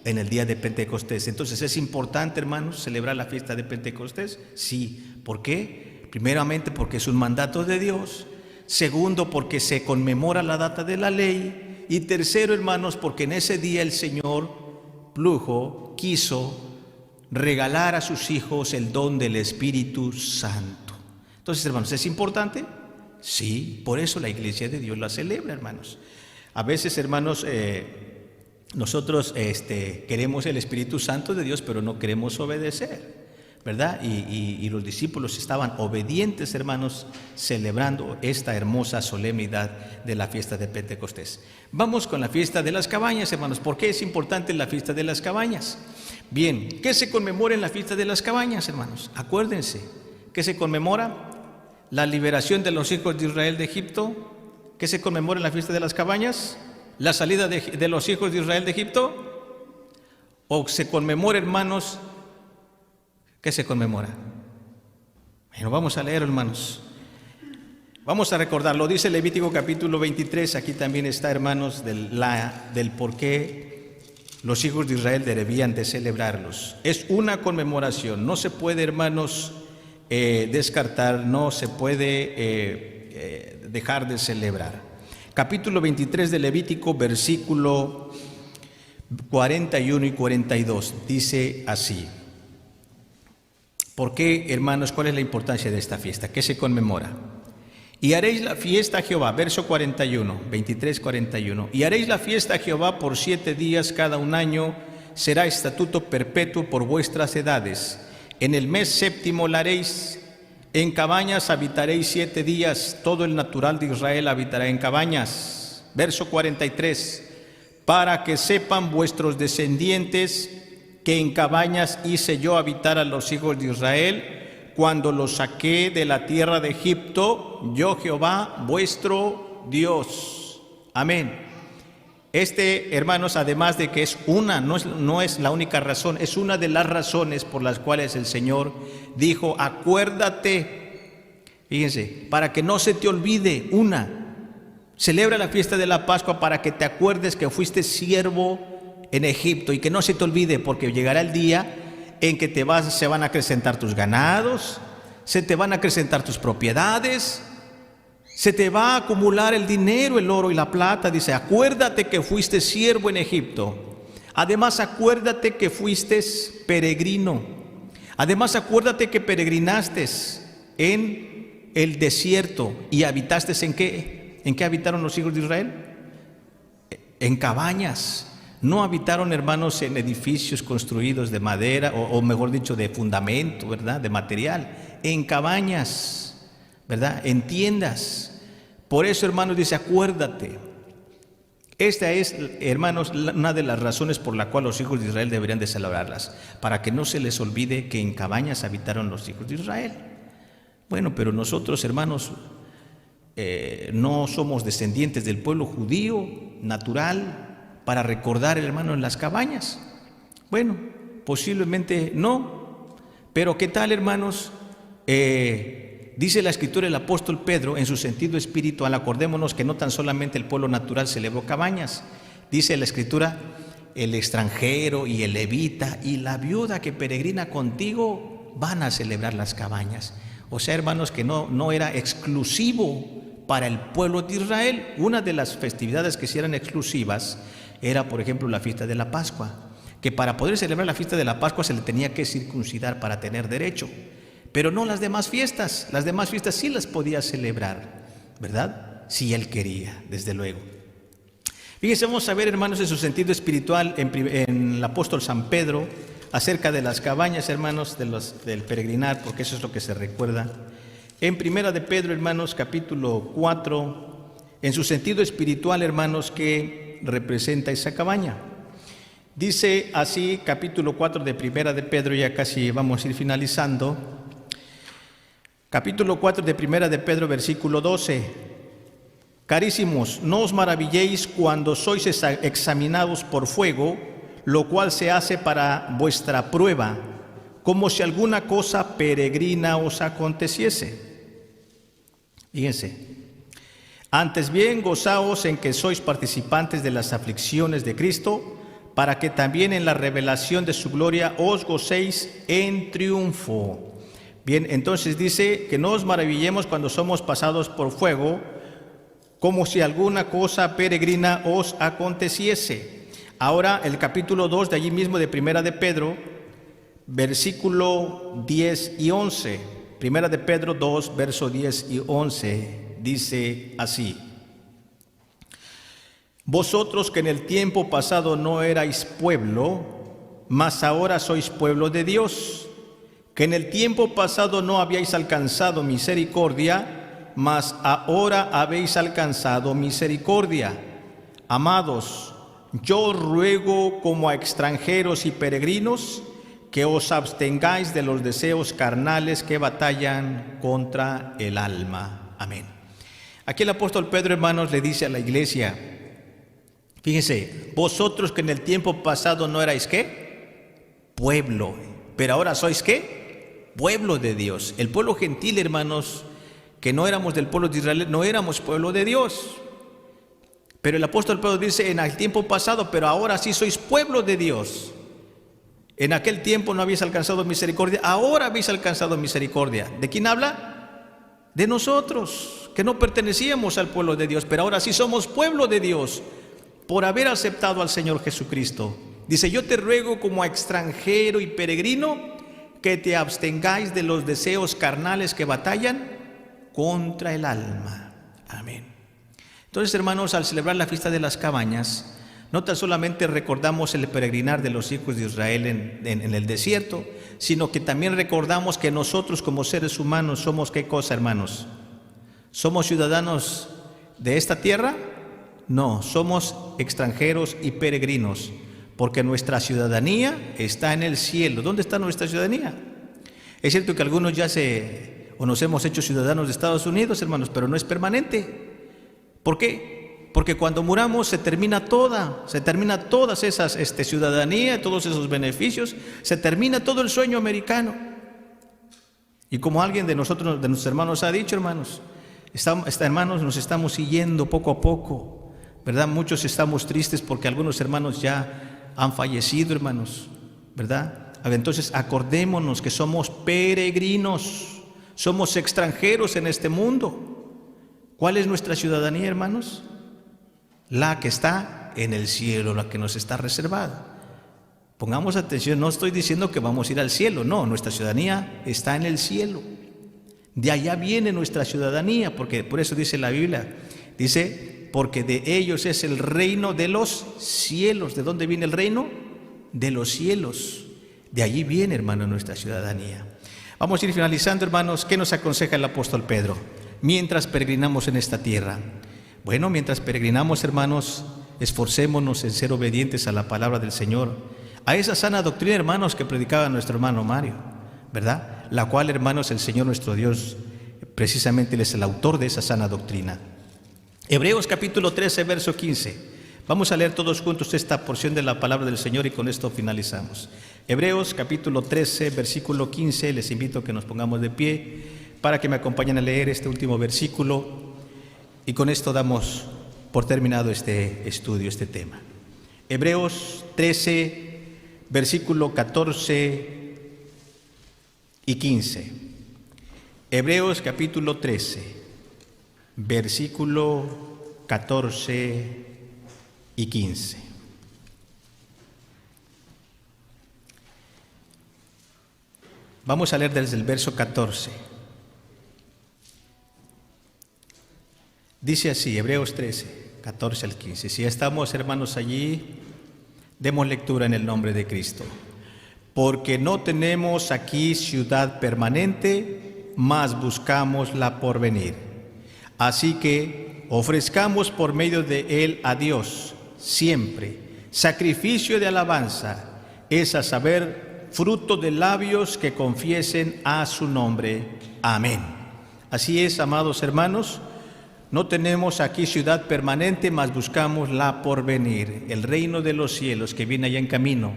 En el día de Pentecostés. Entonces, ¿es importante, hermanos, celebrar la fiesta de Pentecostés? Sí. ¿Por qué? Primeramente, porque es un mandato de Dios. Segundo, porque se conmemora la data de la ley. Y tercero, hermanos, porque en ese día el Señor quiso regalar a sus hijos el don del Espíritu Santo. Entonces, hermanos, ¿es importante? Sí, por eso la Iglesia de Dios la celebra, hermanos. A veces, hermanos, nosotros queremos el Espíritu Santo de Dios, pero no queremos obedecer, ¿verdad? Y los discípulos estaban obedientes, hermanos, celebrando esta hermosa solemnidad de la fiesta de Pentecostés. Vamos con la fiesta de las cabañas, hermanos. ¿Por qué es importante la fiesta de las cabañas? Bien, ¿qué se conmemora en la fiesta de las cabañas, hermanos? Acuérdense, ¿qué se conmemora? La liberación de los hijos de Israel de Egipto. ¿Qué se conmemora en la fiesta de las cabañas? La salida de los hijos de Israel de Egipto. ¿O se conmemora, hermanos? ¿Qué se conmemora? Bueno, vamos a leer, hermanos. Vamos a recordarlo. Dice Levítico capítulo 23. Aquí también está, hermanos, del por qué los hijos de Israel debían de celebrarlos. Es una conmemoración. No se puede, hermanos, descartar, no se puede dejar de celebrar. Capítulo 23 de Levítico, versículo 41 y 42. Dice así. ¿Por qué, hermanos? ¿Cuál es la importancia de esta fiesta? ¿Qué se conmemora? Y haréis la fiesta a Jehová, verso 41, 23, 41. Y haréis la fiesta a Jehová por 7 días cada un año, será estatuto perpetuo por vuestras edades. En el mes séptimo la haréis, en cabañas habitaréis 7 días, todo el natural de Israel habitará en cabañas. Verso 43, para que sepan vuestros descendientes que en cabañas hice yo habitar a los hijos de Israel, cuando los saqué de la tierra de Egipto, yo Jehová vuestro Dios. Amén. Hermanos, además de que es no es la única razón, es una de las razones por las cuales el Señor dijo, acuérdate, fíjense, para que no se te olvide, celebra la fiesta de la Pascua para que te acuerdes que fuiste siervo en Egipto y que no se te olvide, porque llegará el día en que se van a acrecentar tus ganados, se te van a acrecentar tus propiedades, se te va a acumular el dinero, el oro y la plata. Dice, acuérdate que fuiste siervo en Egipto. Además, acuérdate que fuiste peregrino. Además, acuérdate que peregrinaste en el desierto y habitaste ¿en qué? ¿En qué habitaron los hijos de Israel? En cabañas. No habitaron, hermanos, en edificios construidos de madera, o mejor dicho, de fundamento, ¿verdad? De material. En cabañas, ¿verdad? En tiendas. Por eso, hermanos, dice, acuérdate. Esta es, hermanos, una de las razones por la cual los hijos de Israel deberían de celebrarlas, para que no se les olvide que en cabañas habitaron los hijos de Israel. Bueno, pero nosotros, hermanos, no somos descendientes del pueblo judío natural, para recordar, hermano, en las cabañas. Bueno, posiblemente no, pero ¿qué tal, hermanos? Dice la Escritura, el apóstol Pedro, en su sentido espiritual, acordémonos que no tan solamente el pueblo natural celebró cabañas. Dice la Escritura, el extranjero y el levita y la viuda que peregrina contigo van a celebrar las cabañas. O sea, hermanos, que no era exclusivo para el pueblo de Israel. Una de las festividades que sí eran exclusivas era, por ejemplo, la fiesta de la Pascua, que para poder celebrar la fiesta de la Pascua se le tenía que circuncidar para tener derecho, pero no las demás fiestas. Las demás fiestas sí las podía celebrar, ¿verdad? Si él quería, desde luego. Fíjense, vamos a ver, hermanos, en su sentido espiritual, en el apóstol San Pedro, acerca de las cabañas, hermanos, del peregrinar, porque eso es lo que se recuerda. En Primera de Pedro, hermanos, capítulo 4, en su sentido espiritual, hermanos, que representa esa cabaña. Dice así, capítulo 4 de Primera de Pedro, ya casi vamos a ir finalizando. Capítulo 4 de Primera de Pedro, versículo 12. Carísimos, no os maravilléis cuando sois examinados por fuego, lo cual se hace para vuestra prueba, como si alguna cosa peregrina os aconteciese. Fíjense. Antes bien, gozaos en que sois participantes de las aflicciones de Cristo, para que también en la revelación de su gloria os gocéis en triunfo. Bien, entonces dice que no os maravillemos cuando somos pasados por fuego, como si alguna cosa peregrina os aconteciese. Ahora, el capítulo 2 de allí mismo de Primera de Pedro, versículo 10 y 11. Primera de Pedro 2, verso 10 y 11. Dice así: vosotros que en el tiempo pasado no erais pueblo, mas ahora sois pueblo de Dios, que en el tiempo pasado no habíais alcanzado misericordia, mas ahora habéis alcanzado misericordia. Amados, yo ruego como a extranjeros y peregrinos que os abstengáis de los deseos carnales que batallan contra el alma. Amén. Aquí el apóstol Pedro, hermanos, le dice a la iglesia, fíjense, vosotros que en el tiempo pasado no erais ¿qué? Pueblo, pero ahora sois ¿qué? Pueblo de Dios. El pueblo gentil, hermanos, que no éramos del pueblo de Israel, no éramos pueblo de Dios. Pero el apóstol Pedro dice, en el tiempo pasado, pero ahora sí sois pueblo de Dios. En aquel tiempo no habéis alcanzado misericordia, ahora habéis alcanzado misericordia. ¿De quién habla? De nosotros, que no pertenecíamos al pueblo de Dios, pero ahora sí somos pueblo de Dios, por haber aceptado al Señor Jesucristo. Dice, yo te ruego como a extranjero y peregrino, que te abstengáis de los deseos carnales que batallan contra el alma. Amén. Entonces, hermanos, al celebrar la fiesta de las cabañas, no tan solamente recordamos el peregrinar de los hijos de Israel en el desierto, sino que también recordamos que nosotros como seres humanos somos, ¿qué cosa, hermanos? ¿Somos ciudadanos de esta tierra? No, somos extranjeros y peregrinos, porque nuestra ciudadanía está en el cielo. ¿Dónde está nuestra ciudadanía? Es cierto que algunos ya nos hemos hecho ciudadanos de Estados Unidos, hermanos, pero no es permanente. ¿Por qué? Porque cuando muramos se termina toda esas ciudadanía, todos esos beneficios, se termina todo el sueño americano. Y como alguien de nuestros hermanos ha dicho, hermanos, nos estamos siguiendo poco a poco, ¿verdad? Muchos estamos tristes porque algunos hermanos ya han fallecido, hermanos, ¿verdad? Entonces acordémonos que somos peregrinos, somos extranjeros en este mundo. ¿Cuál es nuestra ciudadanía, hermanos? La que está en el cielo, la que nos está reservada. Pongamos atención, no estoy diciendo que vamos a ir al cielo, no, nuestra ciudadanía está en el cielo. De allá viene nuestra ciudadanía, porque por eso dice la Biblia, dice, porque de ellos es el reino de los cielos. ¿De dónde viene el reino? De los cielos. De allí viene, hermano, nuestra ciudadanía. Vamos a ir finalizando, hermanos. ¿Qué nos aconseja el apóstol Pedro mientras peregrinamos en esta tierra? Bueno, mientras peregrinamos, hermanos, esforcémonos en ser obedientes a la palabra del Señor, a esa sana doctrina, hermanos, que predicaba nuestro hermano Mario, ¿verdad? La cual, hermanos, el Señor nuestro Dios, precisamente Él es el autor de esa sana doctrina. Hebreos capítulo 13, verso 15. Vamos a leer todos juntos esta porción de la palabra del Señor y con esto finalizamos. Hebreos capítulo 13, versículo 15. Les invito a que nos pongamos de pie para que me acompañen a leer este último versículo. Y con esto damos por terminado este estudio, este tema. Hebreos 13, versículo 14 y 15. Hebreos capítulo 13, versículo 14 y 15. Vamos a leer desde el verso 14. Dice así, Hebreos 13, 14 al 15. Si estamos, hermanos, allí, demos lectura en el nombre de Cristo. Porque no tenemos aquí ciudad permanente, mas buscamos la porvenir. Así que ofrezcamos por medio de él a Dios siempre sacrificio de alabanza, es a saber, fruto de labios que confiesen a su nombre. Amén. Así es, amados hermanos. No tenemos aquí ciudad permanente, mas buscamos la porvenir, el reino de los cielos que viene allá en camino,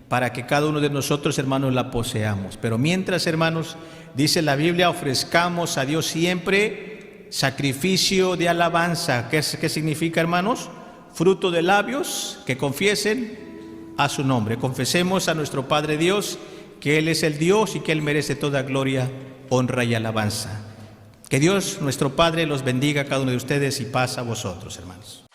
para que cada uno de nosotros, hermanos, la poseamos. Pero mientras, hermanos, dice la Biblia, ofrezcamos a Dios siempre sacrificio de alabanza. ¿Qué significa, hermanos? Fruto de labios que confiesen a su nombre. Confesemos a nuestro Padre Dios que Él es el Dios y que Él merece toda gloria, honra y alabanza. Que Dios, nuestro Padre, los bendiga a cada uno de ustedes y paz a vosotros, hermanos.